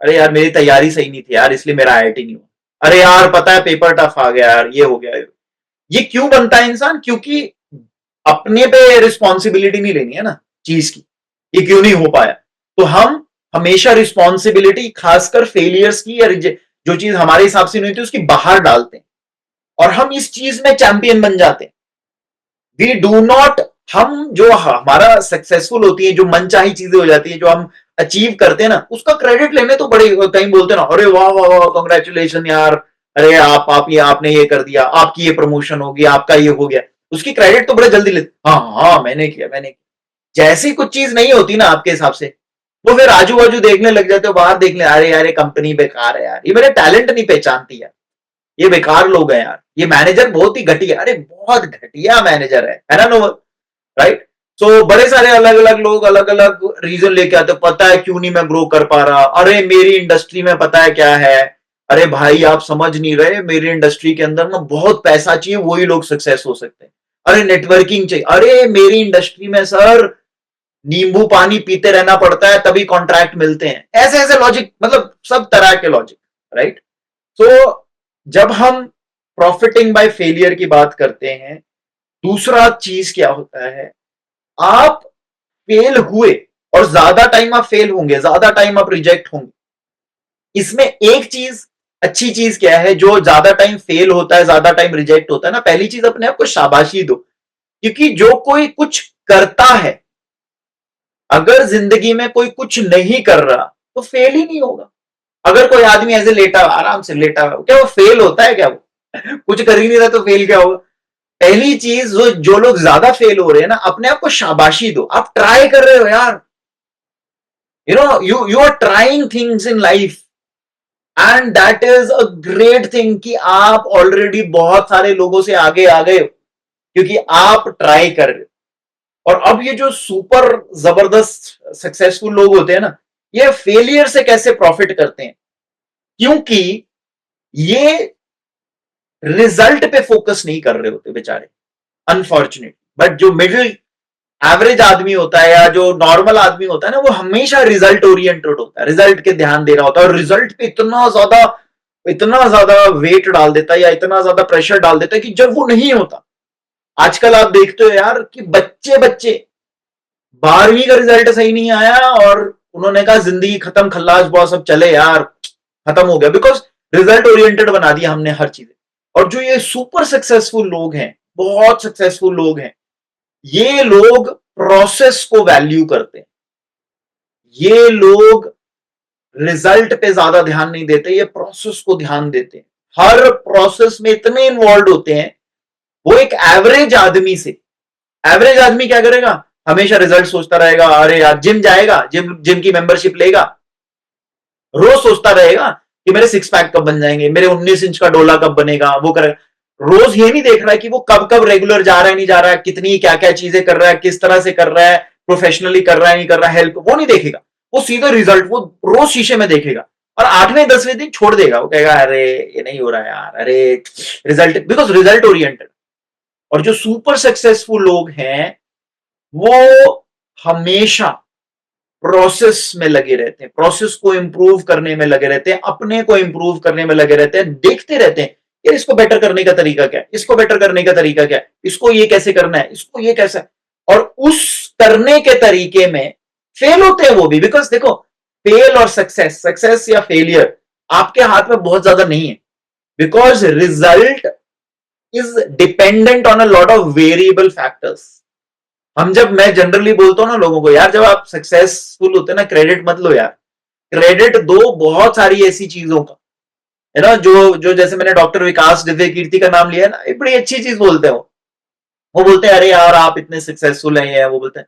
[SPEAKER 2] अरे यार मेरी तैयारी सही नहीं थी यार, इसलिए मेरा आईआईटी नहीं हुआ। अरे यार पता है पेपर टफ आ गया यार, ये हो गया। ये क्यों बनता है इंसान? क्योंकि अपने पे रिस्पॉन्सिबिलिटी नहीं लेनी है ना चीज की, ये क्यों नहीं हो पाया। तो हम हमेशा रिस्पॉन्सिबिलिटी, खासकर फेलियर्स की या जो चीज हमारे हिसाब से नहीं होती उसकी बाहर डालते हैं, और हम इस चीज में चैंपियन बन जाते हैं। वी डू नॉट, हम जो हमारा सक्सेसफुल होती है, जो मनचाही चीजें हो जाती है, जो हम अचीव करते हैं ना, उसका क्रेडिट लेने तो बड़े कहीं बोलते हैं ना, अरे वाह वाह वाह कंग्रेचुलेशन यार, अरे आप ये आपने ये कर दिया, आपकी ये प्रमोशन होगी, आपका ये हो गया। उसकी क्रेडिट तो बड़े जल्दी लेते, हाँ हाँ मैंने किया मैंने किया। जैसी कुछ चीज नहीं होती ना आपके हिसाब से, वो फिर आजू बाजू देखने लग जाते हो, बाहर देखने, अरे यार ये कंपनी बेकार है यार, ये मेरे टैलेंट नहीं पहचानती यार, ये बेकार लोग हैं यार, ये मैनेजर बहुत ही घटिया, अरे बहुत घटिया मैनेजर है ना नो। राइट। सो बड़े सारे अलग अलग लोग अलग अलग रीजन लेके आते, पता है क्यों नहीं मैं ग्रो कर पा रहा, अरे मेरी इंडस्ट्री में पता है क्या है, अरे भाई आप समझ नहीं रहे, मेरी इंडस्ट्री के अंदर ना बहुत पैसा चाहिए, वही लोग सक्सेस हो सकते हैं। अरे नेटवर्किंग चाहिए, अरे मेरी इंडस्ट्री में सर नींबू पानी पीते रहना पड़ता है तभी कॉन्ट्रैक्ट मिलते हैं। ऐसे ऐसे लॉजिक, मतलब सब तरह के लॉजिक। राइट। तो जब हम प्रॉफिटिंग बाय फेलियर की बात करते हैं, दूसरा चीज क्या होता है, आप फेल हुए और ज्यादा टाइम आप फेल होंगे, ज्यादा टाइम आप रिजेक्ट होंगे। इसमें एक चीज, अच्छी चीज क्या है, जो ज्यादा टाइम फेल होता है, ज्यादा टाइम रिजेक्ट होता है ना, पहली चीज अपने आप को शाबाशी दो। क्योंकि जो कोई कुछ करता है, अगर जिंदगी में कोई कुछ नहीं कर रहा तो फेल ही नहीं होगा। अगर कोई आदमी ऐसे लेटा आराम से लेटा हुआ, क्या वो फेल होता है? क्या वो कुछ कर ही नहीं रहा तो फेल क्या होगा? पहली चीज, जो लोग ज्यादा फेल हो रहे हैं ना, अपने आप को शाबाशी दो, आप ट्राई कर रहे हो यार, you are trying things in life, and that is a great thing कि आप ऑलरेडी बहुत सारे लोगों से आगे आ गए हो, क्योंकि आप ट्राई कर रहे हो। और अब ये जो सुपर जबरदस्त सक्सेसफुल लोग होते हैं ना, ये फेलियर से कैसे प्रॉफिट करते हैं? क्योंकि ये रिजल्ट पे फोकस नहीं कर रहे होते बेचारे, अनफॉर्चुनेट। बट जो मिडिल एवरेज आदमी होता है या जो नॉर्मल आदमी होता है ना, वो हमेशा रिजल्ट ओरिएंटेड होता है, रिजल्ट के ध्यान दे रहा होता है, और रिजल्ट पे इतना ज्यादा वेट डाल देता है या इतना ज्यादा प्रेशर डाल देता है कि जब वो नहीं होता। आजकल आप देखते हो यार कि बच्चे बच्चे 12वीं का रिजल्ट सही नहीं आया और उन्होंने कहा जिंदगी खत्म, खल्लास बहुत, सब चले यार, खत्म हो गया, बिकॉज रिजल्ट ओरिएंटेड बना दिया हमने हर चीज। और जो ये सुपर सक्सेसफुल लोग हैं, बहुत सक्सेसफुल लोग हैं, ये लोग प्रोसेस को वैल्यू करते हैं। ये लोग रिजल्ट पे ज्यादा ध्यान नहीं देते, ये प्रोसेस को ध्यान देते हैं, हर प्रोसेस में इतने इन्वॉल्व होते हैं। वो एक एवरेज आदमी से, एवरेज आदमी क्या करेगा? हमेशा रिजल्ट सोचता रहेगा, अरे यार जिम जाएगा, जिम की मेंबरशिप लेगा, रोज सोचता रहेगा कि मेरे सिक्स पैक कब बन जाएंगे, मेरे 19 इंच का डोला कब बनेगा, वो करेगा। रोज ये नहीं देख रहा है कि वो कब कब रेगुलर जा रहा है नहीं जा रहा है, कितनी क्या क्या चीजें कर रहा है, किस तरह से कर रहा है, प्रोफेशनली कर रहा है नहीं कर रहा है, हेल्प, वो नहीं देखेगा। वो सीधे रिजल्ट वो रोज शीशे में देखेगा, और 8वें 10वें दिन छोड़ देगा, वो कहेगा अरे ये नहीं हो रहा है यार, अरे रिजल्ट, बिकॉज रिजल्ट ओरिएंटेड। और जो सुपर सक्सेसफुल लोग हैं, वो हमेशा प्रोसेस में लगे रहते हैं, प्रोसेस को इंप्रूव करने में लगे रहते हैं, अपने को इंप्रूव करने में लगे रहते हैं, देखते रहते हैं यार इसको बेटर करने का तरीका क्या है, इसको बेटर करने का तरीका क्या है, इसको ये कैसे करना है, इसको ये कैसा है। और उस करने के तरीके में फेल होते हैं वो भी, बिकॉज देखो फेल और सक्सेस, सक्सेस या फेलियर आपके हाथ में बहुत ज्यादा नहीं है, because result is dependent on a lot of variable factors. मैं जनरली बोलता हूं ना लोगों को, यार जब आप सक्सेसफुल होते हैं ना, क्रेडिट मत लो यार, क्रेडिट दो बहुत सारी ऐसी चीजों का, है ना, जो जो जैसे मैंने डॉक्टर विकास दिव्य कीर्ति का नाम लिया है ना, एक बड़ी अच्छी चीज बोलते हैं वो बोलते हैं अरे यार आप इतने सक्सेसफुल हैं, वो बोलते हैं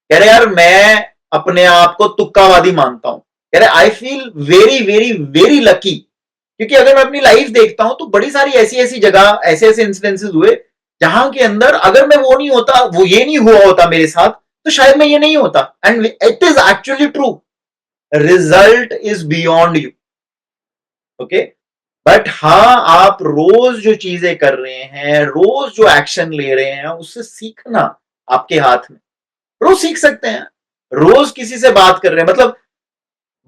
[SPEAKER 2] कह रहे यार मैं अपने आप को तुक्कावादी मानता हूं, कह रहे I feel very very very lucky, क्योंकि अगर मैं अपनी लाइफ देखता हूं तो बड़ी सारी ऐसी ऐसी जगह, ऐसे ऐसे इंसिडेंसेस हुए जहां के अंदर अगर मैं वो नहीं होता, वो ये नहीं हुआ होता मेरे साथ, तो शायद मैं ये नहीं होता। And it is actually true, result is beyond you, okay. But हाँ, आप रोज जो चीजें कर रहे हैं, रोज जो एक्शन ले रहे हैं, उससे सीखना आपके हाथ में। रोज सीख सकते हैं, रोज किसी से बात कर रहे हैं, मतलब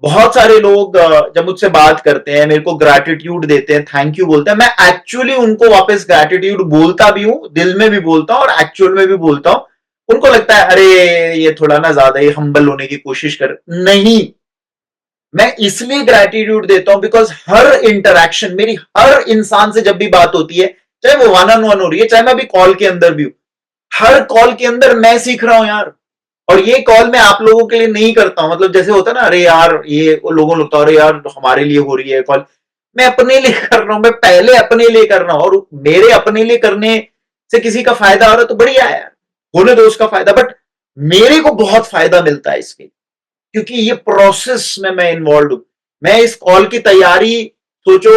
[SPEAKER 2] बहुत सारे लोग जब मुझसे बात करते हैं, मेरे को ग्रैटिट्यूड देते हैं, थैंक यू बोलते हैं, मैं एक्चुअली उनको वापस ग्रैटिट्यूड बोलता भी हूं, दिल में भी बोलता हूं और एक्चुअल में भी बोलता हूं। उनको लगता है अरे ये थोड़ा ना ज्यादा ही हम्बल होने की कोशिश कर, नहीं, मैं इसलिए ग्रैटिट्यूड देता हूं बिकॉज हर इंटरैक्शन मेरी हर इंसान से जब भी बात होती है, चाहे वो वन ऑन वन हो रही है, चाहे मैं अभी कॉल के अंदर भी हूं, हर कॉल के अंदर मैं सीख रहा हूं यार। और ये कॉल मैं आप लोगों के लिए नहीं करता हूं, मतलब जैसे होता है ना, अरे यार ये लोगों लगता है अरे यार हमारे लिए हो रही है कॉल, मैं अपने लिए कर रहा हूं, मैं पहले अपने लिए कर रहा हूं, और मेरे अपने लिए करने से किसी का फायदा हो रहा है तो बढ़िया है, होने दो उसका फायदा, बट मेरे को बहुत फायदा मिलता है इसके, क्योंकि ये प्रोसेस में मैं इन्वॉल्व हूं। मैं इस कॉल की तैयारी सोचो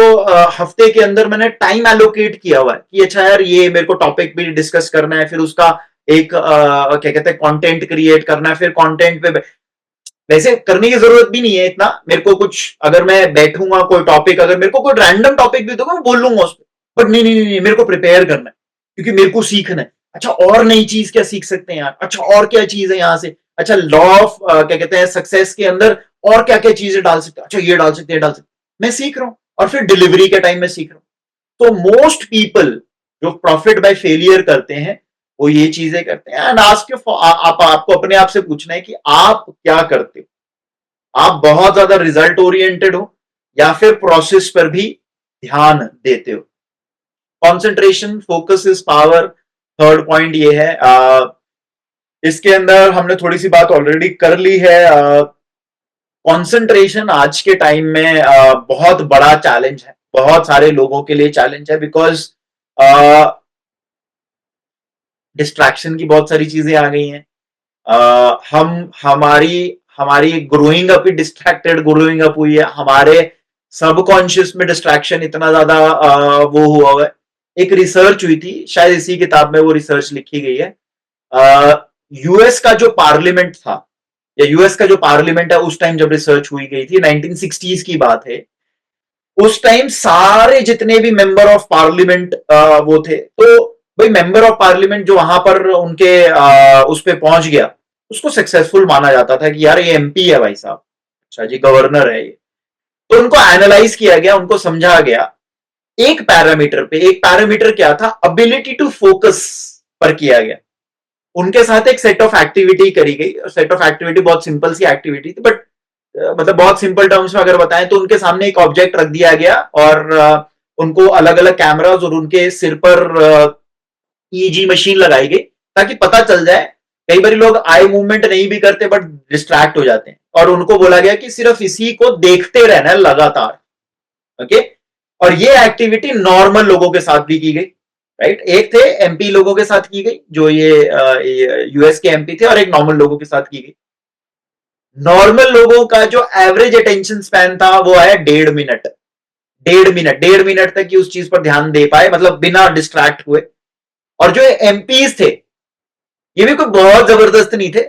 [SPEAKER 2] हफ्ते के अंदर मैंने टाइम एलोकेट किया हुआ है कि अच्छा यार ये मेरे को टॉपिक भी डिस्कस करना है, फिर उसका एक क्या कहते हैं कंटेंट क्रिएट करना है, फिर कंटेंट पे वैसे करने की जरूरत भी नहीं है इतना मेरे को कुछ, अगर मैं बैठूंगा कोई टॉपिक, अगर मेरे को कोई रैंडम टॉपिक भी दोगे मैं बोल लूंगा उस पर, बट नहीं नहीं नहीं, मेरे को प्रिपेयर करना है क्योंकि मेरे को सीखना है। अच्छा और नई चीज क्या सीख सकते हैं यार, अच्छा और क्या चीज है यहाँ से, अच्छा लॉ ऑफ क्या कहते हैं सक्सेस के अंदर और क्या क्या चीजें डाल सकते हैं, अच्छा ये डाल सकते हैं, डाल सकते हैं, मैं सीख रहा हूँ, और फिर डिलीवरी के टाइम में सीख रहा हूँ। तो मोस्ट पीपल जो प्रॉफिट बाय फेलियर करते हैं वो ये चीजें करते हैं। एंड आस्क आपको अपने आप से पूछना है कि आप क्या करते हो, आप बहुत ज्यादा रिजल्ट ओरिएंटेड हो या फिर प्रोसेस पर भी ध्यान देते हो। Concentration, focus is power, third point ये है। इसके अंदर हमने थोड़ी सी बात ऑलरेडी कर ली है। कंसंट्रेशन आज के टाइम में बहुत बड़ा चैलेंज है, बहुत सारे लोगों के लिए चैलेंज है, बिकॉज डिस्ट्रैक्शन की बहुत सारी चीजें आ गई हैं। हम हमारी हमारी ग्रोइंग अप ही डिस्ट्रैक्टेड ग्रोइंग अप हुई है, हमारे सबकॉन्शियस में डिस्ट्रैक्शन इतना ज्यादा वो हुआ है। एक रिसर्च हुई थी, शायद इसी किताब में वो रिसर्च लिखी गई है। यूएस का जो पार्लियामेंट था, या यूएस का जो पार्लियामेंट है, उस टाइम जब रिसर्च हुई गई थी 1960s की बात है, उस टाइम सारे जितने भी मेंबर ऑफ पार्लियामेंट वो थे, तो भाई मेंबर ऑफ पार्लियामेंट जो वहां पर उनके उस पे पहुंच गया उसको सक्सेसफुल माना जाता था कि यार ये एमपी है भाई साहब, अच्छा जी गवर्नर है ये। तो उनको एनालाइज किया गया, उनको समझा गया एक पैरामीटर पे, एक पैरामीटर क्या था, एबिलिटी टू फोकस पर किया गया। उनके साथ एक सेट ऑफ एक्टिविटी करी गई, सेट ऑफ एक्टिविटी बहुत सिंपल सी एक्टिविटी थी, बट मतलब बहुत सिंपल टर्म्स में अगर बताएं तो उनके सामने एक ऑब्जेक्ट रख दिया गया और उनको अलग अलग कैमराज और उनके सिर पर ईजी मशीन लगाई गई ताकि पता चल जाए। कई बार लोग आई मूवमेंट नहीं भी करते बट डिस्ट्रैक्ट हो जाते हैं, और उनको बोला गया कि सिर्फ इसी को देखते रहना है लगातार, ओके। और ये एक्टिविटी नॉर्मल लोगों के साथ भी की गई, राइट। एक थे एमपी लोगों के साथ की गई जो ये यूएस के एमपी थे, और एक नॉर्मल लोगों के साथ की गई। नॉर्मल लोगों का जो एवरेज अटेंशन स्पैन था वो है 1.5 मिनट, 1.5 मिनट तक की उस चीज पर ध्यान दे पाए, मतलब बिना डिस्ट्रैक्ट हुए। और जो एमपीज थे ये भी कोई बहुत जबरदस्त नहीं थे,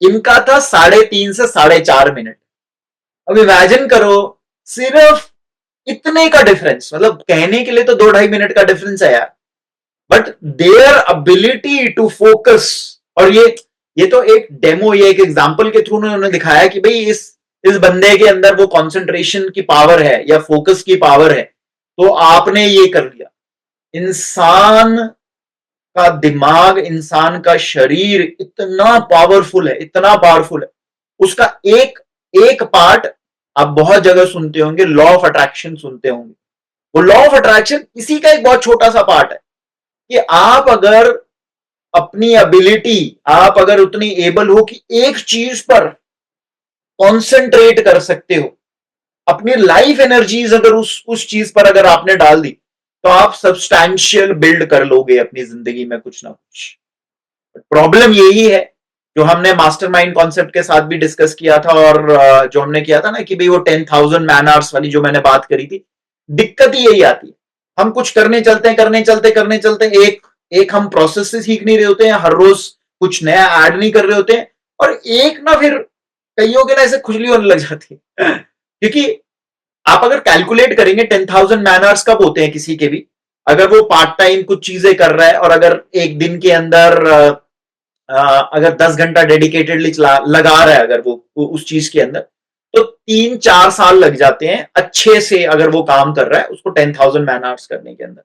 [SPEAKER 2] इनका था 3.5 से 4.5 मिनट। अब इमेजिन करो, सिर्फ इतने का डिफरेंस, मतलब कहने के लिए तो 2-2.5 मिनट का डिफरेंस है यार, but their ability to focus, और ये ये तो एक डेमो, ये एक एग्जाम्पल के थ्रू उन्होंने दिखाया कि भाई इस बंदे के अंदर वो कंसंट्रेशन की पावर है या फोकस की पावर है, तो आपने ये कर लिया। इंसान का दिमाग, इंसान का शरीर इतना पावरफुल है, इतना पावरफुल है। उसका एक एक पार्ट आप बहुत जगह सुनते होंगे, लॉ ऑफ अट्रैक्शन सुनते होंगे। वो लॉ ऑफ अट्रैक्शन इसी का एक बहुत छोटा सा पार्ट है कि आप अगर अपनी एबिलिटी, आप अगर उतनी एबल हो कि एक चीज पर कॉन्सेंट्रेट कर सकते हो, अपनी लाइफ एनर्जीज अगर उस चीज पर अगर आपने डाल दी, तो आप सब्सटैंशियल बिल्ड कर लोगे अपनी जिंदगी में कुछ ना कुछ। प्रॉब्लम यही है जो हमने मास्टरमाइंड कॉन्सेप्ट के साथ भी डिस्कस किया था, और जो हमने किया था ना कि भाई वो 10,000 मैन आवर्स वाली जो मैंने बात करी थी, दिक्कत ही यही आती है। हम कुछ करने चलते हैं, करने चलते हैं, एक एक हम प्रोसेस से सीख नहीं रहे होते हैं, हर रोज कुछ नया ऐड नहीं कर रहे होते हैं, और एक ना फिर कईयों के ना ऐसे खुजली होने लग जाती है क्योंकि आप अगर कैलकुलेट करेंगे 10,000 मैन आवर्स कब होते हैं किसी के भी, अगर वो पार्ट टाइम कुछ चीजें कर रहा है और अगर एक दिन के अंदर अगर 10 घंटा डेडिकेटेडली लगा रहा है अगर वो उस चीज के अंदर, तो 3-4 साल लग जाते हैं अच्छे से अगर वो काम कर रहा है उसको 10,000 मैन आवर्स करने के अंदर।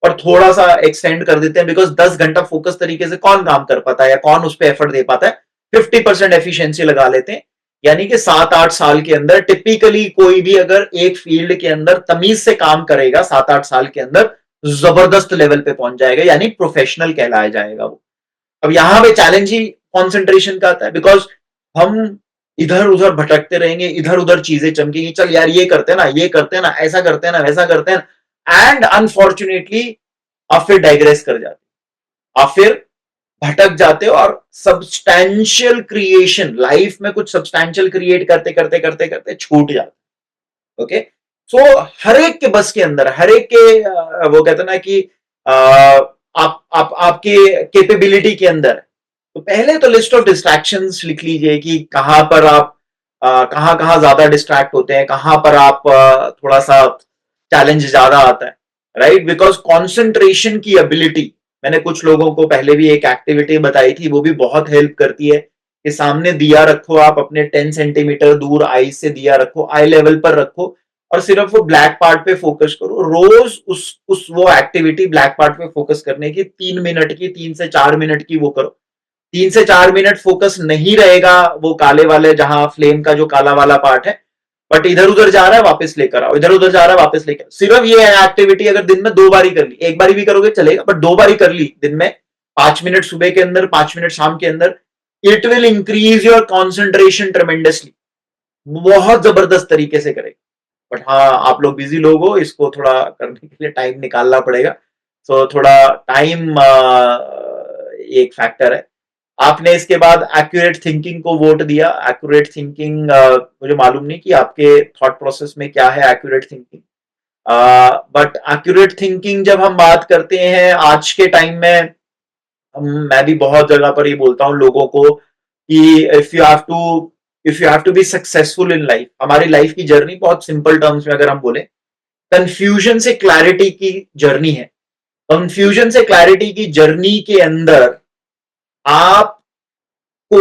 [SPEAKER 2] और थोड़ा सा एक्सटेंड कर देते हैं, बिकॉज 10 घंटा फोकस तरीके से कौन काम कर पाता है या कौन उस पर एफर्ट दे पाता है, 50% एफिशिएंसी लगा लेते हैं। यानी कि 7-8 साल के अंदर टिपिकली कोई भी अगर एक फील्ड के अंदर तमीज से काम करेगा 7-8 साल के अंदर जबरदस्त लेवल पे पहुंच जाएगा, यानी प्रोफेशनल कहलाया जाएगा वो। अब यहां पे चैलेंज ही कॉन्सेंट्रेशन का आता है, बिकॉज हम इधर उधर भटकते रहेंगे, इधर उधर चीजें चमकेंगी, चल यार ये करते हैं ना, ये करते हैं ना, ऐसा करते हैं ना, वैसा करते हैं, एंड अनफॉर्चुनेटली आप फिर डाइग्रेस कर जाते, आप फिर भटक जाते हो, और सब्सटैंशियल क्रिएशन, लाइफ में कुछ सब्सटैंशियल क्रिएट करते करते करते करते छूट जाते। ओके, सो हर एक के बस के अंदर, हर एक के वो कहते हैं ना कि आप आपके कैपेबिलिटी के अंदर है। तो पहले तो लिस्ट ऑफ डिस्ट्रैक्शंस लिख लीजिए कि कहां पर आप कहां कहां ज्यादा डिस्ट्रैक्ट होते हैं, कहां पर आप थोड़ा सा चैलेंज ज्यादा आता है, राइट? बिकॉज कॉन्सेंट्रेशन की एबिलिटी, मैंने कुछ लोगों को पहले भी एक एक्टिविटी बताई थी, वो भी बहुत हेल्प करती है कि सामने दिया रखो, आप अपने 10 सेंटीमीटर दूर आई से दिया रखो, आई लेवल पर रखो, और सिर्फ वो ब्लैक पार्ट पे फोकस करो। रोज उस वो एक्टिविटी ब्लैक पार्ट पे फोकस करने की 3 मिनट की, 3 से 4 मिनट की वो करो। 3 से 4 मिनट फोकस नहीं रहेगा वो काले वाले, जहां फ्लेम का जो काला वाला पार्ट है, बट इधर उधर जा रहा है वापस लेकर आओ, इधर उधर जा रहा है वापस लेकर। सिर्फ ये एक्टिविटी अगर दिन में 2 बार ही कर ली, एक बारी भी करोगे चलेगा, बट 2 बार ही कर ली दिन में, 5 मिनट सुबह के अंदर, 5 मिनट शाम के अंदर, it will increase your concentration tremendously, बहुत जबरदस्त तरीके से करेगा। बट हाँ, आप लोग बिजी लोग हो, इसको थोड़ा करने के लिए टाइम निकालना पड़ेगा, तो थोड़ा टाइम एक फैक्टर है। आपने इसके बाद एक्यूरेट थिंकिंग को वोट दिया। एक्यूरेट थिंकिंग मुझे मालूम नहीं कि आपके थॉट प्रोसेस में क्या है accurate thinking, but accurate thinking जब हम बात करते हैं आज के टाइम में, मैं भी बहुत जगह पर ये बोलता हूँ लोगों को कि if you have to be successful in life, हमारी लाइफ की जर्नी बहुत सिंपल टर्म्स में अगर हम बोले, कंफ्यूजन से क्लैरिटी की जर्नी है। कंफ्यूजन से क्लैरिटी की जर्नी के अंदर आपको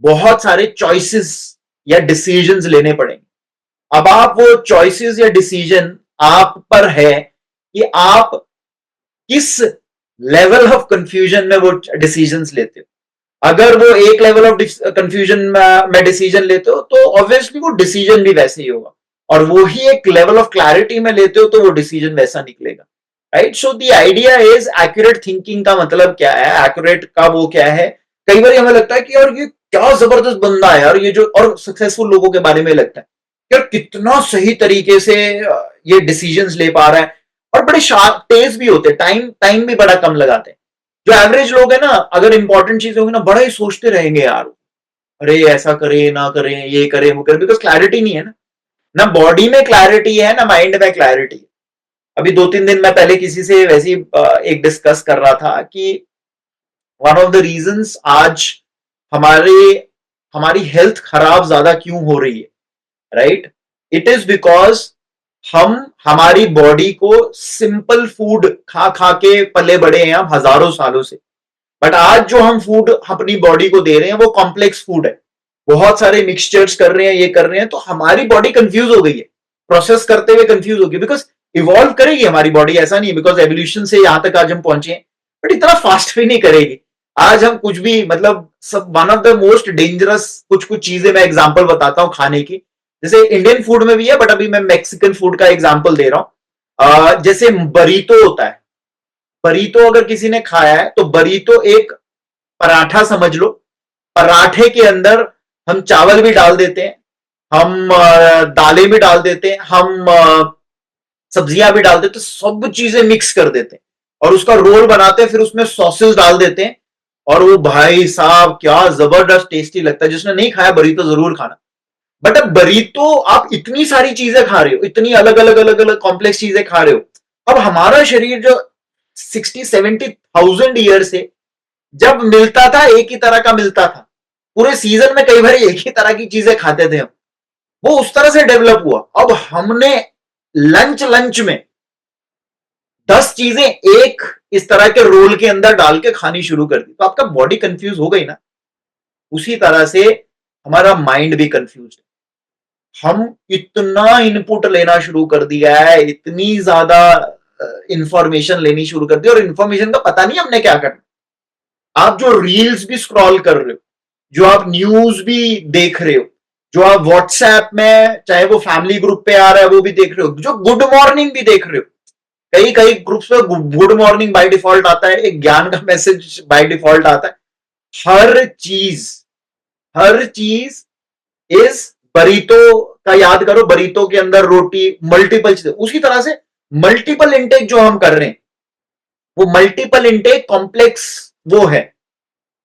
[SPEAKER 2] बहुत सारे चॉइसेस या डिसीजंस लेने पड़ेंगे। अब आप वो चॉइसेस या डिसीजन आप पर है कि आप किस लेवल ऑफ कंफ्यूजन में वो डिसीजंस लेते हो। अगर वो एक लेवल ऑफ कंफ्यूजन में डिसीजन लेते हो तो ऑब्वियसली वो डिसीजन भी वैसे ही होगा, और वो ही एक लेवल ऑफ क्लैरिटी में लेते हो तो वो डिसीजन वैसा निकलेगा, right? So the idea is accurate thinking का मतलब क्या है, एक्यूरेट का वो क्या है। कई बार हमें लगता है कि यार ये क्या जबरदस्त बंदा है यार, ये जो, और सक्सेसफुल लोगों के बारे में लगता है यार कितना सही तरीके से ये डिसीजंस ले पा रहा है, और बड़े शार्प तेज भी होते हैं, टाइम टाइम भी बड़ा कम लगाते हैं। जो एवरेज लोग है ना, अगर इंपॉर्टेंट चीजें होंगी ना, बड़ा ही सोचते रहेंगे यार, अरे ऐसा करें ना करें, ये करें वो करें, बिकॉज क्लैरिटी नहीं है ना, ना बॉडी में क्लैरिटी है ना माइंड में क्लैरिटी है। अभी 2-3 दिन मैं पहले किसी से वैसे एक डिस्कस कर रहा था कि वन ऑफ द रीजंस आज हमारे हमारी हेल्थ खराब ज्यादा क्यों हो रही है, राइट? इट इज बिकॉज हम हमारी बॉडी को सिंपल फूड खा खा के पले बड़े हैं हम हजारों सालों से। बट आज जो हम फूड अपनी बॉडी को दे रहे हैं वो कॉम्प्लेक्स फूड है, बहुत सारे मिक्सचर्स कर रहे हैं, ये कर रहे हैं, तो हमारी बॉडी कंफ्यूज हो गई है, प्रोसेस करते हुए कंफ्यूज हो गई, बिकॉज इवॉल्व करेगी हमारी बॉडी, ऐसा नहीं है, बिकॉज एवोल्यूशन से यहां तक आज हम पहुंचे हैं, बट इतना फास्ट भी नहीं करेगी। आज हम कुछ भी मतलब सब one of the most dangerous कुछ कुछ चीजें मैं एग्जांपल बताता हूँ खाने की, जैसे इंडियन फूड में भी है, बट अभी मैं मैक्सिकन फूड का एग्जांपल दे रहा हूँ। जैसे बरीतो होता है, बरीतो अगर किसी ने खाया है तो बरीतो एक पराठा समझ लो, पराठे के अंदर हम चावल भी डाल देते हैं, हम दालें भी डाल देते हैं, हम सब्जियां भी डाल देते हैं, सब चीजें मिक्स कर देते हैं और उसका रोल बनाते हैं, फिर उसमें सॉसेस डाल देते हैं, और वो भाई साहब क्या जबरदस्त टेस्टी लगता है। जिसने नहीं खाया बरीतो जरूर खाना। बट अब बरीतो आप इतनी सारी चीजें खा रहे हो, इतनी अलग अलग अलग अलग कॉम्प्लेक्स चीजें खा रहे हो, अब हमारा शरीर जो 60-70,000 ईयर से जब मिलता था एक ही तरह का मिलता था, पूरे सीजन में कई बार एक ही तरह की चीजें खाते थे हम, वो उस तरह से डेवलप हुआ। अब हमने लंच लंच में 10 चीजें एक इस तरह के रोल के अंदर डाल के खानी शुरू कर दी, तो आपका बॉडी कंफ्यूज हो गई ना। उसी तरह से हमारा माइंड भी कंफ्यूज है, हम इतना इनपुट लेना शुरू कर दिया है, इतनी ज्यादा इंफॉर्मेशन लेनी शुरू कर दी, और इंफॉर्मेशन का पता नहीं हमने क्या करना। आप जो रील्स भी स्क्रॉल कर रहे हो, जो आप न्यूज भी देख रहे हो, जो आप व्हाट्सएप में चाहे वो फैमिली ग्रुप पे आ रहा है वो भी देख रहे हो, जो गुड मॉर्निंग भी देख रहे हो, कई कई ग्रुप्स में गुड मॉर्निंग बाय डिफॉल्ट आता है, एक ज्ञान का मैसेज बाय डिफॉल्ट आता है, हर चीज इज बरीतो का याद करो, बरीतो के अंदर रोटी, मल्टीपल चीजें, उसी तरह से मल्टीपल इंटेक जो हम कर रहे हैं, वो मल्टीपल इंटेक कॉम्प्लेक्स वो है।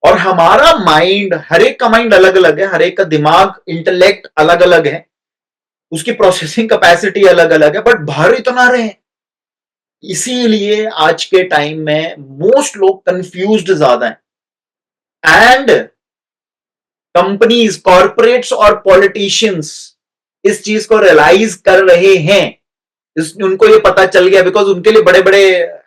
[SPEAKER 2] और हमारा माइंड, हर एक का माइंड अलग अलग है, हर एक का दिमाग इंटेलेक्ट अलग अलग है, उसकी प्रोसेसिंग कैपेसिटी अलग अलग है, बट भर इतना रहे हैं। इसीलिए आज के टाइम में मोस्ट लोग कंफ्यूज्ड ज्यादा हैं, एंड कंपनीज, कॉरपोरेट्स और पॉलिटिशियंस इस चीज को रियलाइज कर रहे हैं। उनको ये पता चल गया, बिकॉज उनके लिए बड़े बड़े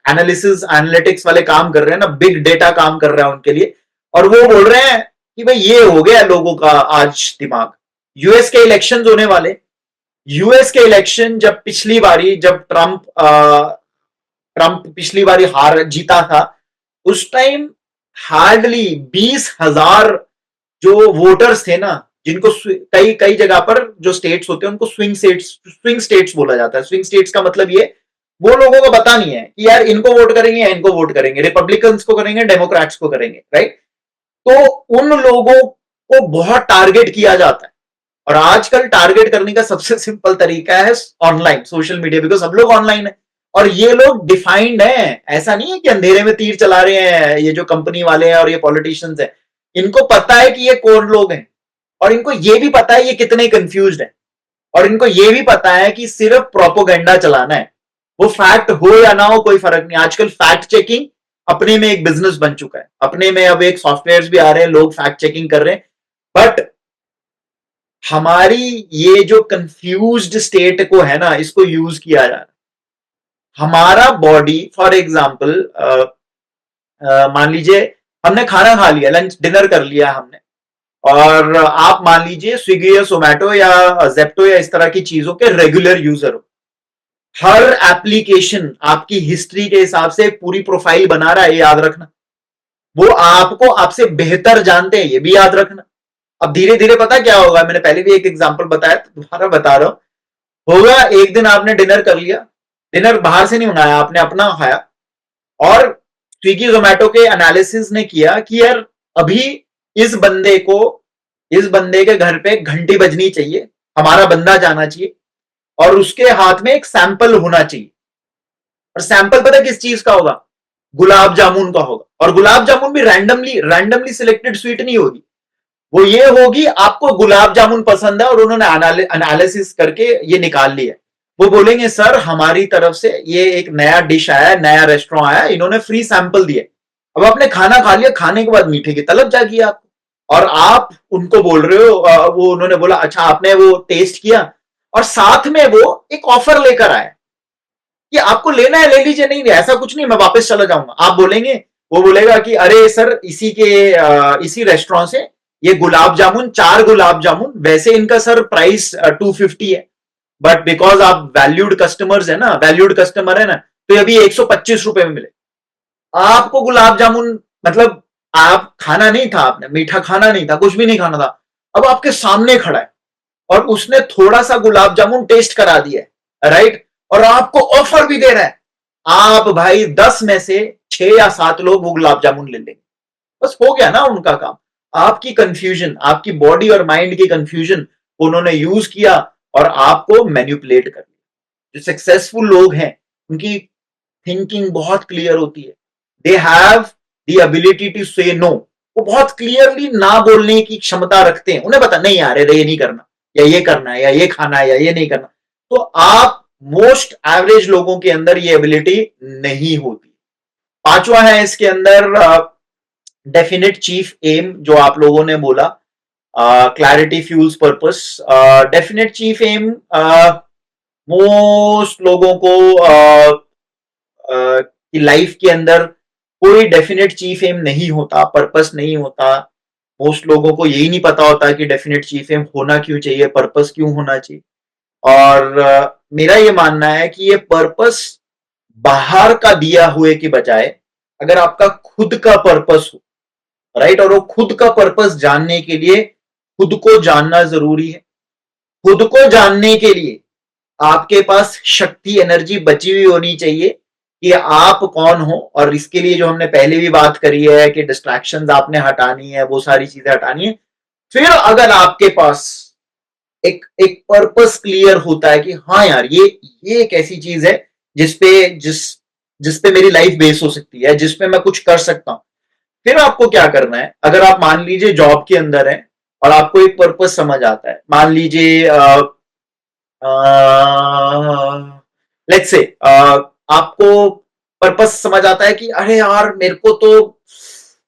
[SPEAKER 2] एनालिसिस एनालिटिक्स वाले काम कर रहे हैं ना, बिग डेटा काम कर रहा है उनके लिए, और वो बोल रहे हैं कि भाई ये हो गया लोगों का आज दिमाग। यूएस के इलेक्शन होने वाले, यूएस के इलेक्शन जब पिछली बारी, जब ट्रंप पिछली बारी हार जीता था, उस टाइम हार्डली 20,000 जो वोटर्स थे ना, जिनको कई कई जगह पर जो स्टेट्स होते हैं उनको स्विंग स्टेट्स बोला जाता है। स्विंग स्टेट्स का मतलब ये, वो लोगों को पता नहीं है कि यार इनको वोट करेंगे या इनको वोट करेंगे, रिपब्लिकन्स को करेंगे, डेमोक्रेट्स को करेंगे, राइट। तो उन लोगों को बहुत टारगेट किया जाता है, और आजकल टारगेट करने का सबसे सिंपल तरीका है ऑनलाइन, सोशल मीडिया, बिकॉज सब लोग ऑनलाइन है, और ये लोग डिफाइंड है, ऐसा नहीं है कि अंधेरे में तीर चला रहे हैं ये जो कंपनी वाले हैं और ये पॉलिटिशियंस हैं। इनको पता है कि ये कौन लोग हैं, और इनको ये भी पता है ये कितने कंफ्यूज्ड हैं, और इनको ये भी पता है कि सिर्फ प्रोपोगेंडा चलाना है, वो फैक्ट हो या ना हो कोई फर्क नहीं। आजकल फैक्ट चेकिंग अपने में एक बिजनेस बन चुका है, अपने में अब एक सॉफ्टवेयर भी आ रहे हैं, लोग फैक्ट चेकिंग कर रहे हैं। बट हमारी ये जो कंफ्यूज्ड स्टेट को है ना, इसको यूज किया जा रहा है। हमारा बॉडी फॉर एग्जाम्पल, मान लीजिए हमने खाना खा लिया, लंच डिनर कर लिया हमने, और आप मान लीजिए स्विगी या जोमैटो या जेप्टो या इस तरह की चीजों के रेगुलर यूजर हो, हर एप्लीकेशन आपकी हिस्ट्री के हिसाब से पूरी प्रोफाइल बना रहा है, ये याद रखना। वो आपको आपसे बेहतर जानते हैं, ये भी याद रखना। अब धीरे धीरे पता क्या होगा, मैंने पहले भी एक एग्जांपल बताया, दोबारा बता रहा हूं। होगा एक दिन आपने डिनर कर लिया, डिनर बाहर से नहीं मंगाया, आपने अपना खाया, और स्विगी जोमैटो के एनालिसिस ने किया कि यार अभी इस बंदे के घर पे घंटी बजनी चाहिए, हमारा बंदा जाना चाहिए, और उसके हाथ में एक सैंपल होना चाहिए। और सैंपल पता किस चीज का होगा? गुलाब जामुन का होगा। और गुलाब जामुन भी रैंडमली सिलेक्टेड स्वीट नहीं होगी, वो ये होगी आपको गुलाब जामुन पसंद है और उन्होंने एनालिसिस करके ये निकाल लिया। वो बोलेंगे सर हमारी तरफ से ये एक नया डिश आया है, नया रेस्टोरेंट आया, इन्होंने फ्री सैंपल दिए। अब आपने खाना खा लिया, खाने के बाद मीठे की तलब जागी आपको, और आप उनको बोल रहे हो, वो उन्होंने बोला अच्छा आपने वो टेस्ट किया, और साथ में वो एक ऑफर लेकर आए कि आपको लेना है ले लीजिए, नहीं ऐसा कुछ नहीं मैं वापस चला जाऊंगा। आप बोलेंगे वो बोलेगा कि अरे सर इसी रेस्टोरेंट से ये गुलाब जामुन 4 गुलाब जामुन, वैसे इनका सर प्राइस 250 है, बट बिकॉज आप वैल्यूड कस्टमर है ना, तो ये अभी 125 रुपए में मिले आपको गुलाब जामुन। मतलब आप खाना नहीं था, आपने मीठा खाना नहीं था, कुछ भी नहीं खाना था, अब आपके सामने खड़ा है और उसने थोड़ा सा गुलाब जामुन टेस्ट करा दिया है, राइट, और आपको ऑफर भी दे रहा है। आप भाई 10 में से 6 या 7 लोग वो गुलाब जामुन ले लेंगे, बस हो गया ना उनका काम। आपकी कंफ्यूजन, आपकी बॉडी और माइंड की कंफ्यूजन उन्होंने यूज किया और आपको मैन्युपुलेट कर लिया। जो सक्सेसफुल लोग हैं उनकी थिंकिंग बहुत क्लियर होती है, they have the ability to say no. वो बहुत क्लियरली ना बोलने की क्षमता रखते हैं, उन्हें पता नहीं यार ये नहीं करना, या ये करना है, या ये खाना है, या ये नहीं करना। तो आप मोस्ट एवरेज लोगों के अंदर ये एबिलिटी नहीं होती। पांचवा है इसके अंदर डेफिनेट चीफ एम, जो आप लोगों ने बोला, clarity fuels purpose. Definite chief am most लोगों को कि लाइफ के अंदर कोई डेफिनेट चीफ एम नहीं होता, पर्पस नहीं होता। मोस्ट लोगों को यही नहीं पता होता कि डेफिनेट चीफ एम होना क्यों चाहिए, पर्पस क्यों होना चाहिए। और मेरा ये मानना है कि ये पर्पस बाहर का दिया हुए के बजाय अगर आपका खुद का पर्पस हो, राइट, और वो खुद का पर्पस जानने के लिए खुद को जानना जरूरी है। खुद को जानने के लिए आपके पास शक्ति, एनर्जी बची हुई होनी चाहिए कि आप कौन हो, और इसके लिए जो हमने पहले भी बात करी है कि डिस्ट्रैक्शंस आपने हटानी है, वो सारी चीजें हटानी है। फिर अगर आपके पास एक एक पर्पस क्लियर होता है कि हाँ यार ये एक ऐसी चीज है जिस पे मेरी लाइफ बेस हो सकती है, जिसपे मैं कुछ कर सकता हूं, फिर आपको क्या करना है। अगर आप मान लीजिए जॉब के अंदर है और आपको एक पर्पस समझ आता है, मान लीजिए लेट्स से आपको पर्पस समझ आता है कि अरे यार मेरे को तो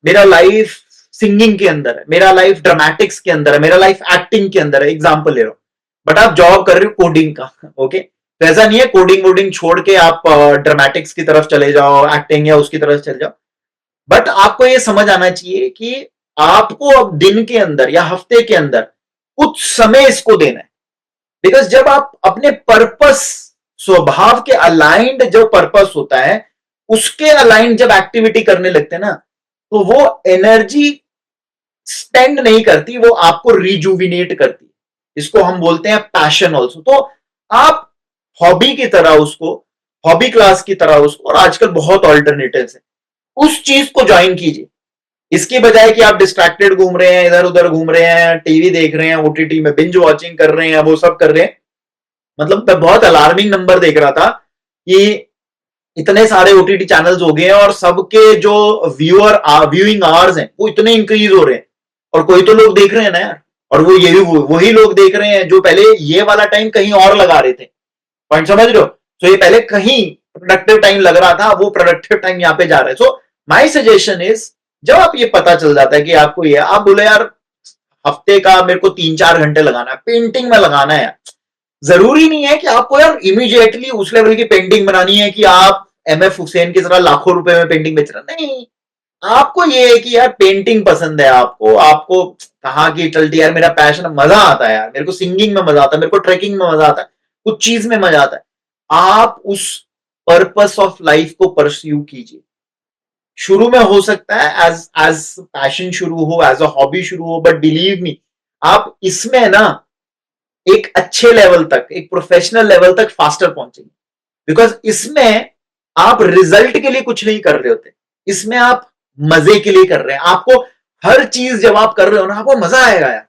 [SPEAKER 2] मेरा लाइफ सिंगिंग के अंदर है, मेरा लाइफ ड्रामेटिक्स के अंदर है, मेरा लाइफ एक्टिंग के अंदर है, एग्जाम्पल ले रहा हूं, बट आप जॉब कर रहे हो कोडिंग का, ओके, तो ऐसा नहीं है कोडिंग वोडिंग छोड़ के आप ड्रामेटिक्स की तरफ चले जाओ, एक्टिंग या उसकी तरफ चले जाओ। बट आपको ये समझ आना चाहिए कि आपको अब दिन के अंदर या हफ्ते के अंदर कुछ समय इसको देना है। बिकॉज जब आप अपने पर्पस, स्वभाव के अलाइंड जो पर्पस होता है उसके अलाइंड जब एक्टिविटी करने लगते हैं ना, तो वो एनर्जी स्पेंड नहीं करती, वो आपको रिजुविनेट करती है। इसको हम बोलते हैं पैशन ऑल्सो। तो आप हॉबी की तरह उसको, हॉबी क्लास की तरह उसको, और आजकल बहुत ऑल्टरनेटिव्स है, उस चीज को ज्वाइन कीजिए। इसके बजाय कि आप डिस्ट्रैक्टेड घूम रहे हैं, इधर उधर घूम रहे हैं, टीवी देख रहे हैं, ओटीटी में बिंज वॉचिंग कर रहे हैं, वो सब कर रहे हैं। मतलब मैं बहुत अलार्मिंग नंबर देख रहा था कि इतने सारे ओटीटी चैनल्स हो गए हैं और सबके जो व्यूइंग आवर्स हैं वो इतने इंक्रीज हो रहे हैं, और कोई तो लोग देख रहे हैं ना यार, और वो ये भी वही लोग देख रहे हैं जो पहले ये वाला टाइम कहीं और लगा रहे थे। पॉइंट समझ रहे हो? तो ये पहले कहीं प्रोडक्टिव टाइम लग रहा था, वो प्रोडक्टिव टाइम यहाँ पे जा रहा है। सो माई सजेशन इज, जब आप ये पता चल जाता है कि आपको ये, आप बोले यार हफ्ते का मेरे को 3-4 घंटे लगाना है पेंटिंग में, लगाना है, जरूरी नहीं है कि आपको यार इमीडिएटली उस लेवल की पेंटिंग बनानी है कि आप एमएफ हुसैन की तरह लाखों रुपए में पेंटिंग बेच रहे, नहीं। आपको ये है कि यार पेंटिंग पसंद है, आपको आपको कहा कि चलती यार मेरा पैशन, मजा आता है यार, मेरे को सिंगिंग में मजा आता है, मेरे को ट्रैकिंग में मजा आता है, कुछ चीज में मजा आता है। आप उस पर्पस ऑफ लाइफ को परस्यू कीजिए। शुरू में हो सकता है एज एज पैशन शुरू हो, एज अ हॉबी शुरू हो, बट बिलीव मी, आप इसमें ना एक अच्छे लेवल तक, एक प्रोफेशनल लेवल तक फास्टर पहुंचेंगे। बिकॉज इसमें आप रिजल्ट के लिए कुछ नहीं कर रहे होते, इसमें आप मजे के लिए कर रहे हैं। आपको हर चीज जब आप कर रहे हो ना, आपको मजा आएगा यार।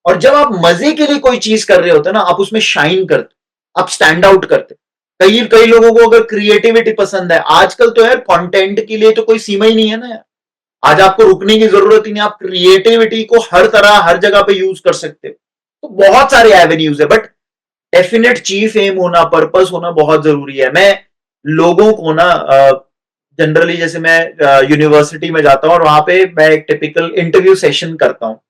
[SPEAKER 2] और जब आप मजे के लिए कोई चीज कर रहे होते ना, आप उसमें शाइन करते, आप स्टैंड आउट करते। कई कई लोगों को अगर क्रिएटिविटी पसंद है, आजकल तो यार कंटेंट के लिए तो कोई सीमा ही नहीं है ना यार। आज आपको रुकने की जरूरत ही नहीं, आप क्रिएटिविटी को हर तरह हर जगह पे यूज कर सकते हो। तो बहुत सारे एवेन्यूज है, बट डेफिनेट चीफ एम होना, पर्पस होना बहुत जरूरी है। मैं लोगों को ना जनरली, जैसे मैं यूनिवर्सिटी में जाता हूँ और वहां पे मैं एक टिपिकल इंटरव्यू सेशन करता हूँ,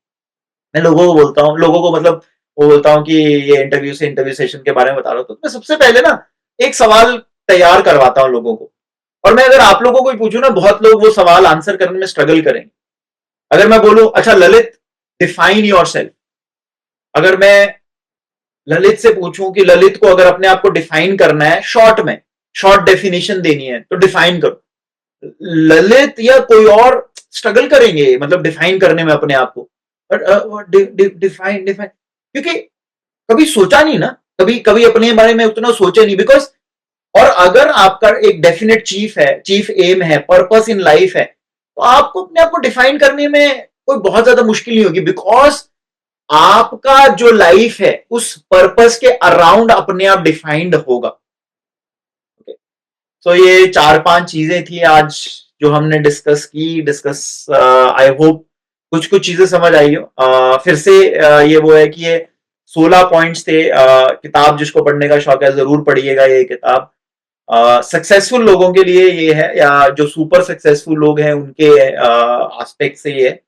[SPEAKER 2] मैं लोगों को बोलता हूँ, लोगों को मतलब वो बोलता हूँ कि ये इंटरव्यू सेशन के बारे में बता रहा हूँ, तो मैं सबसे पहले ना एक सवाल तैयार करवाता हूँ लोगों को और मैं अगर आप लोगों को ही पूछूं ना, बहुत लोग वो सवाल आंसर करने में स्ट्रगल करेंगे। अगर मैं बोलूं अच्छा ललित डिफाइन योर सेल्फ, अगर मैं ललित से पूछूं कि ललित को अगर अपने आप को डिफाइन करना है शॉर्ट में, शॉर्ट डेफिनेशन देनी है तो डिफाइन करो, ललित या कोई और स्ट्रगल करेंगे मतलब डिफाइन करने में अपने आप को। डिफाइन डिफाइन क्योंकि कभी सोचा नहीं ना, कभी कभी अपने बारे में उतना सोचे नहीं, बिकॉज और अगर आपका एक डेफिनेट चीफ एम है, पर्पस इन लाइफ है, तो आपको अपने आप को डिफाइन करने में कोई बहुत ज्यादा मुश्किल नहीं होगी, बिकॉज आपका जो लाइफ है उस पर्पस के अराउंड अपने आप डिफाइंड होगा। तो ये 4-5 चीजें थी आज जो हमने डिस्कस आई होप कुछ कुछ चीजें समझ आई हो। फिर से ये वो है कि ये 16 पॉइंट्स थे। किताब जिसको पढ़ने का शौक है जरूर पढ़िएगा ये किताब। सक्सेसफुल लोगों के लिए ये है, या जो सुपर सक्सेसफुल लोग हैं उनके एस्पेक्ट से ये है।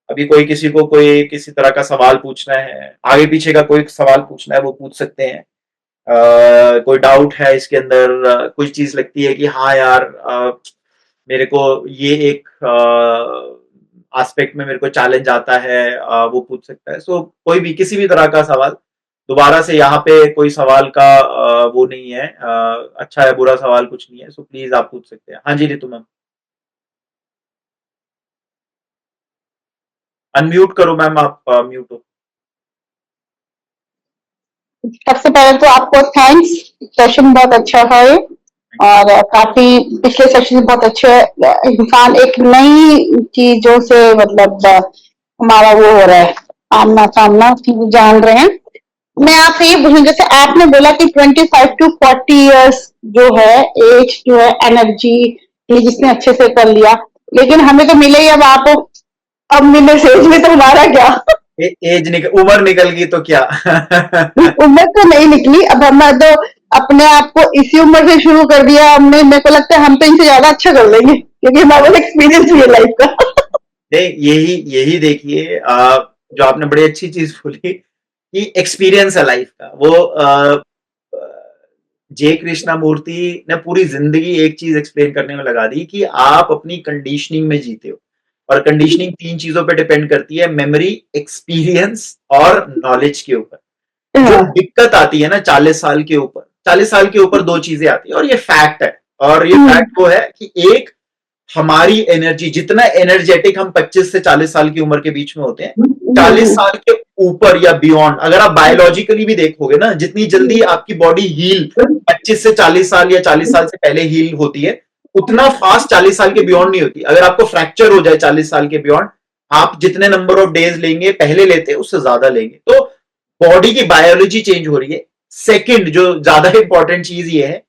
[SPEAKER 2] अभी कोई किसी को कोई किसी तरह का सवाल पूछना है, आगे पीछे का कोई सवाल पूछना है वो पूछ सकते हैं। कोई डाउट है इसके अंदर, कुछ चीज लगती है कि हाँ यार मेरे को ये एक एस्पेक्ट में मेरे को चैलेंज आता है, वो पूछ सकता है। सो कोई भी किसी भी तरह का सवाल, दोबारा से यहाँ पे कोई सवाल का वो नहीं है, अच्छा है बुरा सवाल कुछ नहीं है, सो प्लीज आप पूछ सकते हैं। हाँ जी रितु मैम, अनम्यूट करो मैम, आप म्यूट हो।
[SPEAKER 3] सबसे पहले तो आपको थैंक्स, सेशन बहुत अच्छा है और काफी पिछले सेशन में बहुत अच्छे इंसान एक नई चीजों से मतलब हमारा वो हो रहा है, आमना सामना चीजें जान रहे हैं। मैं आपसे ये पूछूं, जैसे आपने बोला कि 25 to 40 इयर्स जो है एज जो है एनर्जी ये जिसने अच्छे से कर लिया, लेकिन हमें तो मिले ही अब आप, अब मिले एज में तो हमारा क्या
[SPEAKER 2] उम्र निकल गई तो क्या
[SPEAKER 3] उम्र तो नहीं निकली, अब हम तो अपने आप को इसी उम्र से शुरू कर दिया हमने। मेरे को लगता है हम तो इनसे ज्यादा अच्छा कर लेंगे क्योंकि हमारा एक्सपीरियंस भी है लाइफ का।
[SPEAKER 2] यही यही देखिए, जो आपने बड़ी अच्छी चीज बोली कि एक्सपीरियंस है लाइफ का, वो जे कृष्णा मूर्ति ने पूरी जिंदगी एक चीज एक्सप्लेन करने में लगा दी कि आप अपनी कंडीशनिंग में जीते हो, और कंडीशनिंग 3 चीजों पे डिपेंड करती है, मेमोरी, एक्सपीरियंस और नॉलेज के ऊपर। जो दिक्कत आती है ना 40 साल के ऊपर, 40 साल के ऊपर 2 चीजें आती है, और ये फैक्ट है, और ये फैक्ट वो है कि एक हमारी एनर्जी, जितना एनर्जेटिक हम 25 से 40 साल की उम्र के बीच में होते हैं, 40 साल के ऊपर या बियॉन्ड, अगर आप बायोलॉजिकली भी देखोगे ना, जितनी जल्दी आपकी बॉडी हील 25 से 40 साल या 40 साल से पहले हील होती है, उतना फास्ट 40 साल के बियॉन्ड नहीं होती। अगर आपको फ्रैक्चर हो जाए 40 साल के बियॉन्ड, आप जितने नंबर ऑफ डेज लेंगे पहले लेते उससे ज्यादा लेंगे। तो बॉडी की बायोलॉजी चेंज हो रही है। सेकंड जो ज्यादा इंपॉर्टेंट चीज ये है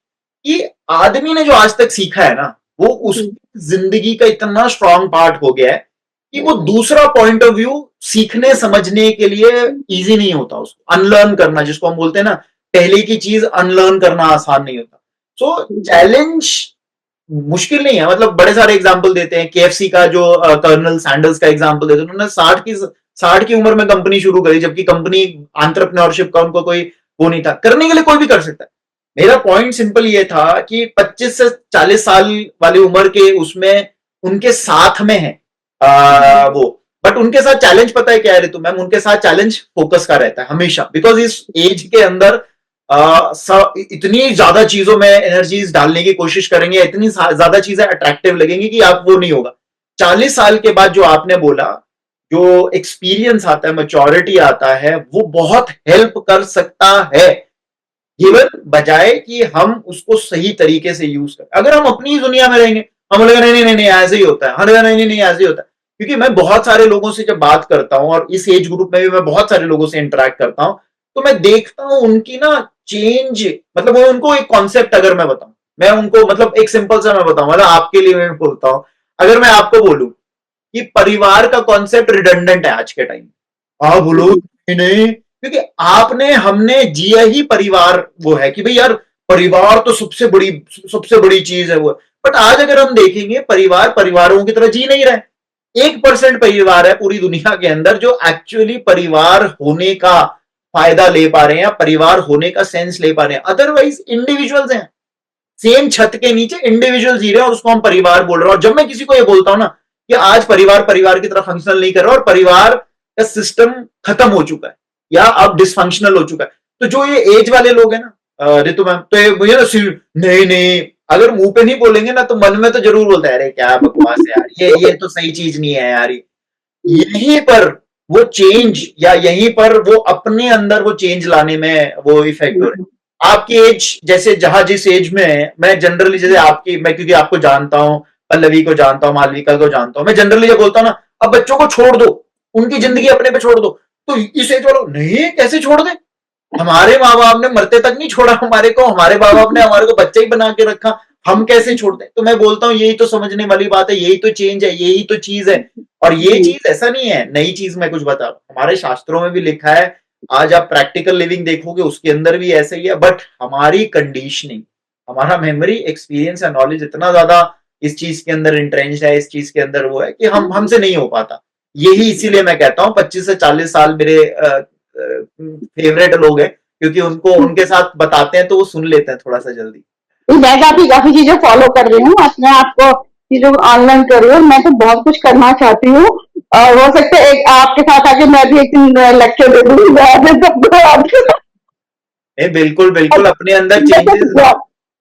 [SPEAKER 2] कि आदमी ने जो आज तक सीखा है ना, वो उस जिंदगी का इतना स्ट्रांग पार्ट हो गया है कि वो दूसरा पॉइंट ऑफ व्यू सीखने समझने के लिए इजी नहीं होता। उसको अनलर्न करना, जिसको हम बोलते हैं ना, पहले की चीज अनलर्न करना आसान नहीं होता। सो चैलेंज मुश्किल नहीं है, मतलब बड़े सारे एग्जाम्पल देते हैं। केएफसी का जो कर्नल सैंडर्स का एग्जाम्पल देते हैं, उन्होंने 60 की उम्र में कंपनी शुरू करी, जबकि कंपनी एंटरप्रेन्योरशिप का उनको कोई वो नहीं था। करने के लिए कोई भी कर सकता है। मेरा पॉइंट सिंपल ये था कि 25 से 40 साल वाली उम्र के उसमें उनके साथ में है वो, बट उनके साथ चैलेंज पता है क्या है ऋतु मैम? उनके साथ चैलेंज फोकस का रहता है हमेशा, बिकॉज इस एज के अंदर इतनी ज्यादा चीजों में एनर्जीज डालने की कोशिश करेंगे, इतनी ज्यादा चीजें अट्रैक्टिव लगेंगी कि आप वो नहीं होगा। 40 साल के बाद जो आपने बोला, जो एक्सपीरियंस आता है, मैच्योरिटी आता है, वो बहुत हेल्प कर सकता है, केवल बजाय कि हम उसको सही तरीके से यूज करें। अगर हम अपनी दुनिया में रहेंगे, हम बोलेंगे नहीं नहीं नहीं ऐसे ही होता है, हाँ नहीं नहीं नहीं ऐसे ही होता है। क्योंकि मैं बहुत सारे लोगों से जब बात करता हूं, और इस एज ग्रुप में भी मैं बहुत सारे लोगों से इंटरेक्ट करता हूं, तो मैं देखता हूं उनकी ना चेंज, मतलब वो उनको एक कॉन्सेप्ट अगर मैं बताऊं, मैं उनको मतलब एक सिंपल सा मैं बताऊं, मतलब आपके लिए मैं बोलता हूं, अगर मैं आपको बोलूं कि परिवार का कॉन्सेप्ट रिडंडेंट है आज के टाइम, आप बोलो नहीं, क्योंकि आपने हमने जिया ही परिवार वो है कि भाई यार परिवार तो सबसे बड़ी चीज है वो। बट आज अगर हम देखेंगे, परिवार परिवारों की तरह जी नहीं रहे। 1% परिवार है पूरी दुनिया के अंदर जो एक्चुअली परिवार होने का फायदा ले पा रहे हैं, या परिवार होने का सेंस ले पा रहे हैं, अदरवाइज इंडिविजुअल्स हैं। सेम छत के नीचे इंडिविजुअल जी रहे हैं और उसको हम परिवार बोल रहे हैं। और जब मैं किसी को ये बोलता हूं ना कि आज परिवार परिवार की तरह फंक्शनल नहीं कर रहा और परिवार का सिस्टम खत्म हो चुका है या अब डिसफंक्शनल हो चुका है, तो जो ये एज वाले लोग हैं ना रितु मैम, तो ये मुझे ना नहीं नहीं, अगर मुंह पे नहीं बोलेंगे ना तो मन में तो जरूर बोलते हैं अरे क्या बकवास है यार, ये तो सही चीज नहीं है यार। यहीं पर वो चेंज या यहीं पर वो अपने अंदर वो चेंज लाने में वो इफेक्ट हो रहे हैं। आपकी एज जैसे जहां जिस एज में है, मैं जनरली जैसे आपकी, मैं क्योंकि आपको जानता हूं, पल्लवी को जानता हूं, मालविका को जानता हूं, मैं जनरली ये बोलता हूं ना, अब बच्चों को छोड़ दो, उनकी जिंदगी अपने पे छोड़ दो, तो इस एज वालों नहीं कैसे छोड़ दे, हमारे माँ बाप ने मरते तक नहीं छोड़ा हमारे को, हमारे माँ बाप ने हमारे को बच्चा ही बना के रखा, हम कैसे छोड़ दें। तो मैं बोलता हूँ यही तो समझने वाली बात है, यही तो चेंज है, यही तो चीज है। और ये चीज ऐसा नहीं है नई चीज, मैं कुछ बता रहा हूं, हमारे शास्त्रों में भी लिखा है, आज आप प्रैक्टिकल लिविंग देखोगे उसके अंदर भी ऐसा ही है। बट हमारी कंडीशनिंग, हमारा मेमोरी, एक्सपीरियंस या नॉलेज इतना ज्यादा इस चीज के अंदर इंट्रेंस्ड है, इस चीज के अंदर वो है कि हमसे नहीं हो पाता। यही इसीलिए मैं कहता हूँ 25 से 40 साल मेरे फेवरेट लोग हैं, क्योंकि उनको उनके साथ बताते हैं तो वो सुन लेते हैं थोड़ा सा जल्दी।
[SPEAKER 3] मैं काफी चीजें फॉलो कर रही हूँ अपने आप को, चीजों को ऑनलाइन कर रही हूँ। मैं तो बहुत कुछ करना चाहती हूँ और हो सकता है एक आपके साथ आके मैं भी एक दिन लेक्चर दे दूँ।
[SPEAKER 2] बिल्कुल बिल्कुल, अपने अंदर चेंजेस लाओ,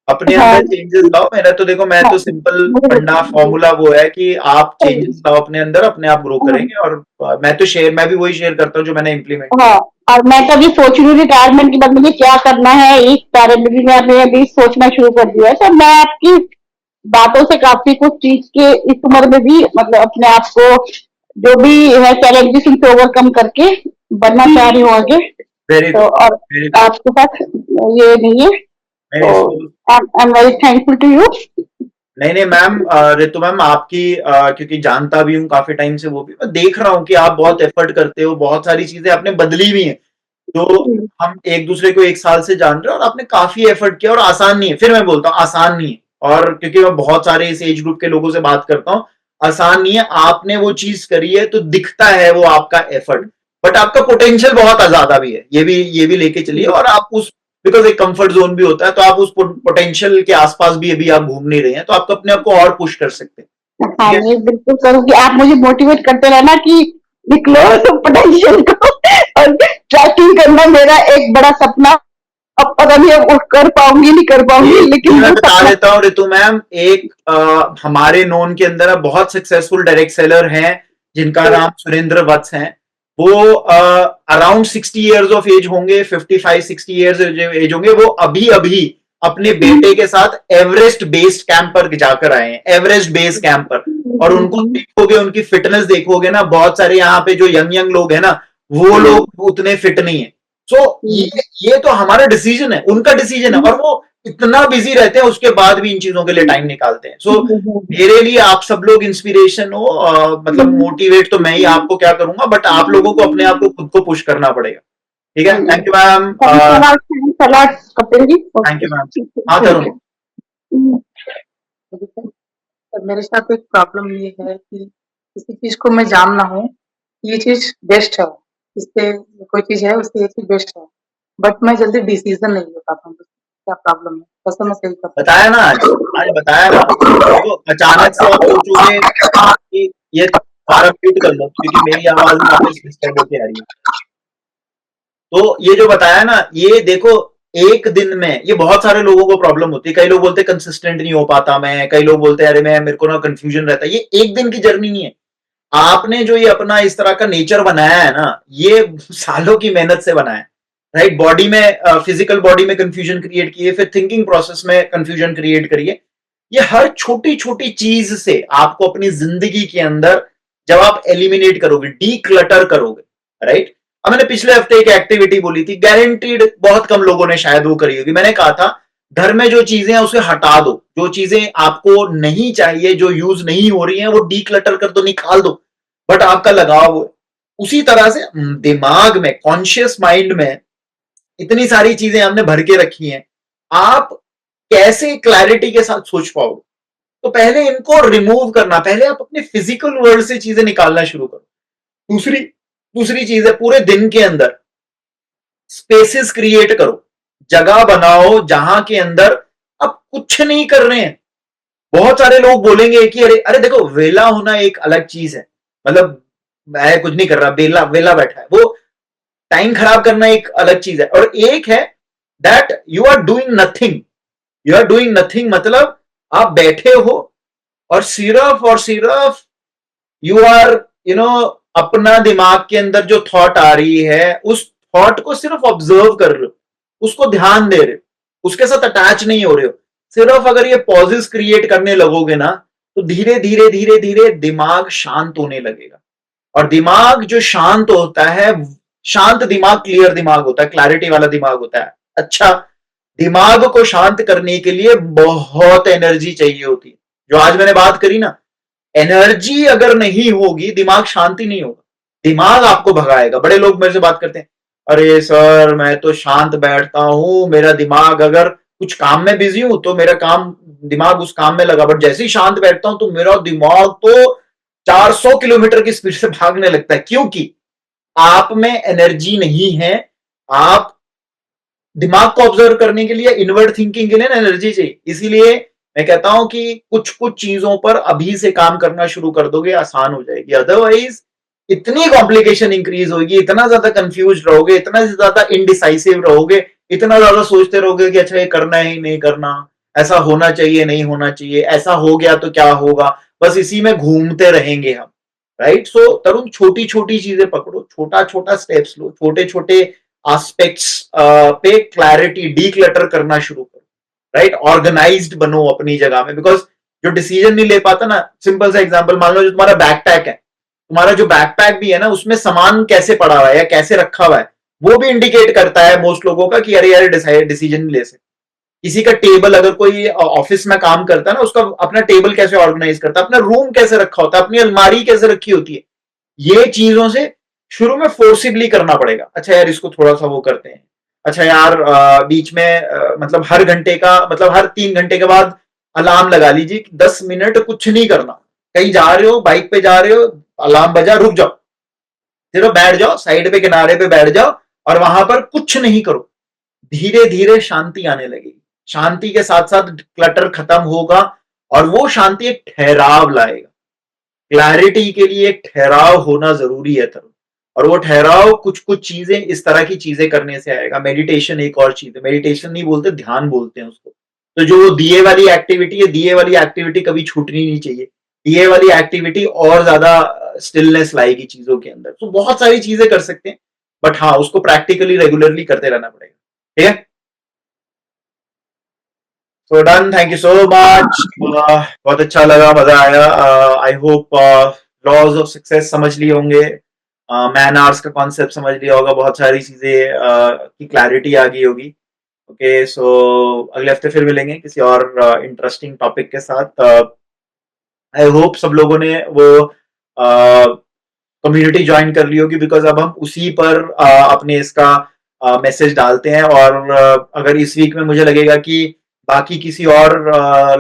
[SPEAKER 2] अपने अंदर चेंजेस लाओ। मेरा तो देखो, मैं तो सिंपल फंडा फॉर्मूला वो है कि आप चेंजेस लाओ अपने अंदर, अपने आप ग्रो करेंगे। और मैं भी वही शेयर करता हूँ जो मैंने इम्प्लीमेंट।
[SPEAKER 3] हाँ, और मैं तो अभी सोच रही हूँ रिटायरमेंट के बाद मुझे क्या करना है, इस बारे में भी मैंने अभी सोचना शुरू कर दिया है। तो मैं आपकी बातों से काफी कुछ चीज के इस उम्र में भी मतलब अपने आप को जो भी है चैलेंजेस इनको ओवरकम करके बनना चाह रही हूँ आगे।
[SPEAKER 2] वेरी
[SPEAKER 3] तो और आपके पास ये नहीं है, तो I am very thankful to you.
[SPEAKER 2] नहीं मैम, रितु मैम आपकी क्योंकि जानता भी हूँ काफी टाइम से, वो भी मैं देख रहा हूँ कि आप बहुत एफर्ट करते हो, बहुत सारी चीजें आपने बदली भी हैं। तो हम एक दूसरे को 1 साल से जान रहे हैं और आपने काफी एफर्ट किया, और आसान नहीं है। फिर मैं बोलता हूँ आसान नहीं है, और क्योंकि मैं बहुत सारे इस एज ग्रुप के लोगों से बात करता हूँ, आसान नहीं है। आपने वो चीज करी है तो दिखता है वो आपका एफर्ट, बट आपका पोटेंशियल बहुत ज्यादा भी है, ये भी लेके चलिए। और आप उस, बिकॉज एक कंफर्ट जोन भी होता है, तो आप उस पोटेंशियल के आसपास भी अभी आप घूम नहीं रहे हैं, तो आपको अपने आप को और पुश कर सकते हैं।
[SPEAKER 3] हाँ, ये बिल्कुल करूंगी। आप मुझे मोटिवेट करते रहना कि निकलो पोटेंशियल को, और ट्रैकिंग करना मेरा एक बड़ा सपना। अब पता नहीं अब कर पाऊंगी नहीं कर पाऊंगी, लेकिन
[SPEAKER 2] मैं बता देता हूँ रितु मैम, एक हमारे नोन के अंदर बहुत सक्सेसफुल डायरेक्ट सेलर हैं जिनका नाम सुरेंद्र वत्स है। वो अराउंड 60 इयर्स ऑफ एज होंगे, 55-60 इयर्स एज होंगे। वो अभी अभी अपने बेटे के साथ एवरेस्ट बेस कैंप पर जाकर आए हैं, एवरेस्ट बेस कैंप पर। और उनको देखोगे, उनकी फिटनेस देखोगे ना, बहुत सारे यहाँ पे जो यंग यंग लोग हैं ना, वो लोग उतने फिट नहीं है। सो ये तो हमारा डिसीजन है, उनका डिसीजन है, और वो इतना बिजी रहते हैं उसके बाद भी इन चीजों के लिए टाइम निकालते हैं। सो मेरे लिए आप सब लोग इंस्पिरेशन हो, मतलब मोटिवेट तो मैं ही आपको क्या करूंगा, बट आप लोगों को अपने आप को खुद को पुश करना पड़ेगा। ठीक है, thank you ma'am.
[SPEAKER 3] Kapil ji,
[SPEAKER 2] thank you ma'am. हाँ तरुण।
[SPEAKER 4] मेरे साथ एक प्रॉब्लम ये है कि किसी चीज को मैं जान ना हूँ ये चीज बेस्ट है, इससे कोई चीज है उससे ये चीज बेस्ट है, बट मैं जल्दी डिसीजन नहीं ले पाता हूँ। क्या प्रॉब्लम है, कैसे मैं सही कर
[SPEAKER 2] बताया ना, आज बताया ना। तो अचानक से आप सोचोगे कि ये सारा म्यूट कर लो क्योंकि मेरी आवाज वापस डिस्टर्ब होती आ रही है। तो ये जो बताया ना, ये देखो एक दिन में ये बहुत सारे लोगों को प्रॉब्लम होती है। कई लोग बोलते हैं कंसिस्टेंट नहीं हो पाता मैं, कई लोग बोलते हैं अरे मैं, मेरे को ना कंफ्यूजन रहता है। ये एक दिन की जर्नी नहीं है। आपने जो ये अपना इस तरह का नेचर बनाया है ना, ये सालों की मेहनत से बनाया है, राइट। बॉडी में, फिजिकल बॉडी में कंफ्यूजन क्रिएट किए, फिर थिंकिंग प्रोसेस में कंफ्यूजन क्रिएट करिए। ये हर छोटी छोटी चीज से आपको अपनी जिंदगी के अंदर जब आप एलिमिनेट करोगे, डी क्लटर करोगे, राइट। अब मैंने पिछले हफ्ते एक एक्टिविटी बोली थी, गारंटीड बहुत कम लोगों ने शायद वो करी होगी। मैंने कहा था घर में जो चीजें हैं उसे हटा दो, जो चीजें आपको नहीं चाहिए, जो यूज नहीं हो रही हैं, वो डी क्लटर कर दो, निकाल दो। बट आपका लगाव वो, उसी तरह से दिमाग में, कॉन्शियस माइंड में इतनी सारी चीजें हमने भर के रखी हैं, आप कैसे क्लैरिटी के साथ सोच पाओगे। तो पहले इनको रिमूव करना, पहले आप अपने फिजिकल वर्ल्ड से चीजें निकालना शुरू करो। दूसरी चीज है, पूरे दिन के अंदर स्पेसेस क्रिएट करो, जगह बनाओ जहां के अंदर अब कुछ नहीं कर रहे हैं। बहुत सारे लोग बोलेंगे कि अरे अरे देखो, वेला होना एक अलग चीज है, मतलब मैं कुछ नहीं कर रहा, वेला वेला बैठा है, वो टाइम खराब करना एक अलग चीज है। और एक है that you are doing nothing. You are doing nothing मतलब आप बैठे हो और सिर्फ यू आर अपना दिमाग के अंदर जो थॉट आ रही है उस थॉट को सिर्फ ऑब्जर्व कर रहे हो, उसको ध्यान दे रहे हो, उसके साथ अटैच नहीं हो रहे हो। सिर्फ अगर ये पॉजेस क्रिएट करने लगोगे ना, तो धीरे धीरे धीरे धीरे दिमाग शांत होने लगेगा। और दिमाग जो शांत होता है, शांत दिमाग क्लियर दिमाग होता है, क्लैरिटी वाला दिमाग होता है। अच्छा, दिमाग को शांत करने के लिए बहुत एनर्जी चाहिए होती है। जो आज मैंने बात करी ना, एनर्जी अगर नहीं होगी दिमाग शांति नहीं होगा, दिमाग आपको भगाएगा। बड़े लोग मेरे से बात करते हैं, अरे सर मैं तो शांत बैठता हूं, मेरा दिमाग अगर कुछ काम में बिजी हूं तो मेरा काम दिमाग उस काम में लगा, बट जैसे ही शांत बैठता हूं तो मेरा दिमाग तो 400 किलोमीटर की स्पीड से भागने लगता है। क्योंकि आप में एनर्जी नहीं है। आप दिमाग को ऑब्जर्व करने के लिए, इनवर्ड थिंकिंग के लिए ना एनर्जी चाहिए। इसीलिए मैं कहता हूं कि कुछ कुछ चीजों पर अभी से काम करना शुरू कर दोगे, आसान हो जाएगी। अदरवाइज इतनी कॉम्प्लिकेशन इंक्रीज होगी, इतना ज्यादा कंफ्यूज रहोगे, इतना ज्यादा इनडिसाइसिव रहोगे, इतना ज्यादा सोचते रहोगे कि अच्छा ये करना है ही नहीं करना, ऐसा होना चाहिए नहीं होना चाहिए, ऐसा हो गया तो क्या होगा, बस इसी में घूमते रहेंगे हम। राइट? सो तरुण, छोटी छोटी चीजें पकड़ो, छोटा छोटा स्टेप्स लो, छोटे छोटे एस्पेक्ट्स पे क्लैरिटी, डीक्लटर करना शुरू करो। राइट? ऑर्गेनाइज्ड बनो अपनी जगह में। बिकॉज जो डिसीजन नहीं ले पाता ना, सिंपल सा एग्जांपल मान लो, जो तुम्हारा बैकपैक है, तुम्हारा जो बैकपैक भी है ना, उसमें सामान कैसे पड़ा हुआ है या कैसे रखा हुआ है, वो भी इंडिकेट करता है मोस्ट लोगों का कि अरे यार डिसीजन नहीं ले सकते। किसी का टेबल, अगर कोई ऑफिस में काम करता है ना, उसका अपना टेबल कैसे ऑर्गेनाइज करता है, अपना रूम कैसे रखा होता है, अपनी अलमारी कैसे रखी होती है, ये चीजों से शुरू में फोर्सिबली करना पड़ेगा। अच्छा यार इसको थोड़ा सा वो करते हैं, अच्छा यार बीच में मतलब हर घंटे का, मतलब हर 3 घंटे के बाद अलार्म लगा लीजिए कि 10 मिनट कुछ नहीं करना। कहीं जा रहे हो, बाइक पे जा रहे हो, अलार्म बजा, रुक जाओ, सिर्फ बैठ जाओ, साइड पे किनारे पे बैठ जाओ और वहां पर कुछ नहीं करो। धीरे धीरे शांति आने लगेगी। शांति के साथ साथ क्लटर खत्म होगा और वो शांति एक ठहराव लाएगा। क्लैरिटी के लिए एक ठहराव होना जरूरी है तरुण। और वो ठहराव कुछ कुछ चीजें, इस तरह की चीजें करने से आएगा। मेडिटेशन एक और चीज है, मेडिटेशन नहीं बोलते, ध्यान बोलते हैं उसको। तो जो दिए वाली एक्टिविटी है, दिए वाली एक्टिविटी कभी छूटनी नहीं चाहिए। दिए वाली एक्टिविटी और ज्यादा स्टिलनेस लाएगी चीजों के अंदर। तो बहुत सारी चीजें कर सकते हैं, बट हाँ, उसको प्रैक्टिकली रेगुलरली करते रहना पड़ेगा। ठीक है? So done, thank you so much. बहुत अच्छा लगा, मजा आया। I hope laws of success समझ लिए होंगे, मैन आवर्स का कॉन्सेप्ट समझ लिया होगा, बहुत सारी चीजें की क्लैरिटी आ गई होगी। ओके, सो अगले हफ्ते फिर मिलेंगे किसी और इंटरेस्टिंग टॉपिक के साथ। आई होप सब लोगों ने वो कम्युनिटी ज्वाइन कर ली होगी, बिकॉज अब हम उसी पर अपने इसका मैसेज डालते हैं। और अगर इस वीक में मुझे लगेगा कि बाकी किसी और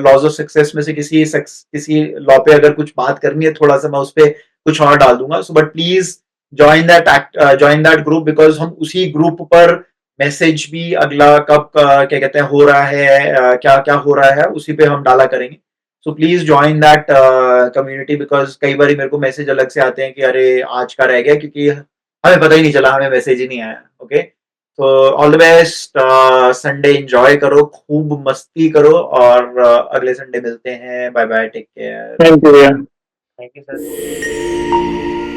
[SPEAKER 2] लॉज ऑफ सक्सेस में से किसी लॉ पे अगर कुछ बात करनी है, थोड़ा सा मैं उस पर कुछ और डाल दूंगा। So but please join that group, because हम उसी ग्रुप पर मैसेज भी अगला कब क्या कहते हैं हो रहा है, क्या क्या हो रहा है, उसी पे हम डाला करेंगे। So please join that community, because कई बार मेरे को मैसेज अलग से आते हैं कि अरे आज का रह गया, क्योंकि हमें पता ही नहीं चला, हमें मैसेज ही नहीं आया। ओके, तो all the best, Sunday enjoy करो, खूब मस्ती करो, और अगले संडे मिलते हैं। Bye bye, take care.
[SPEAKER 1] Thank you भैया। Thank you sir.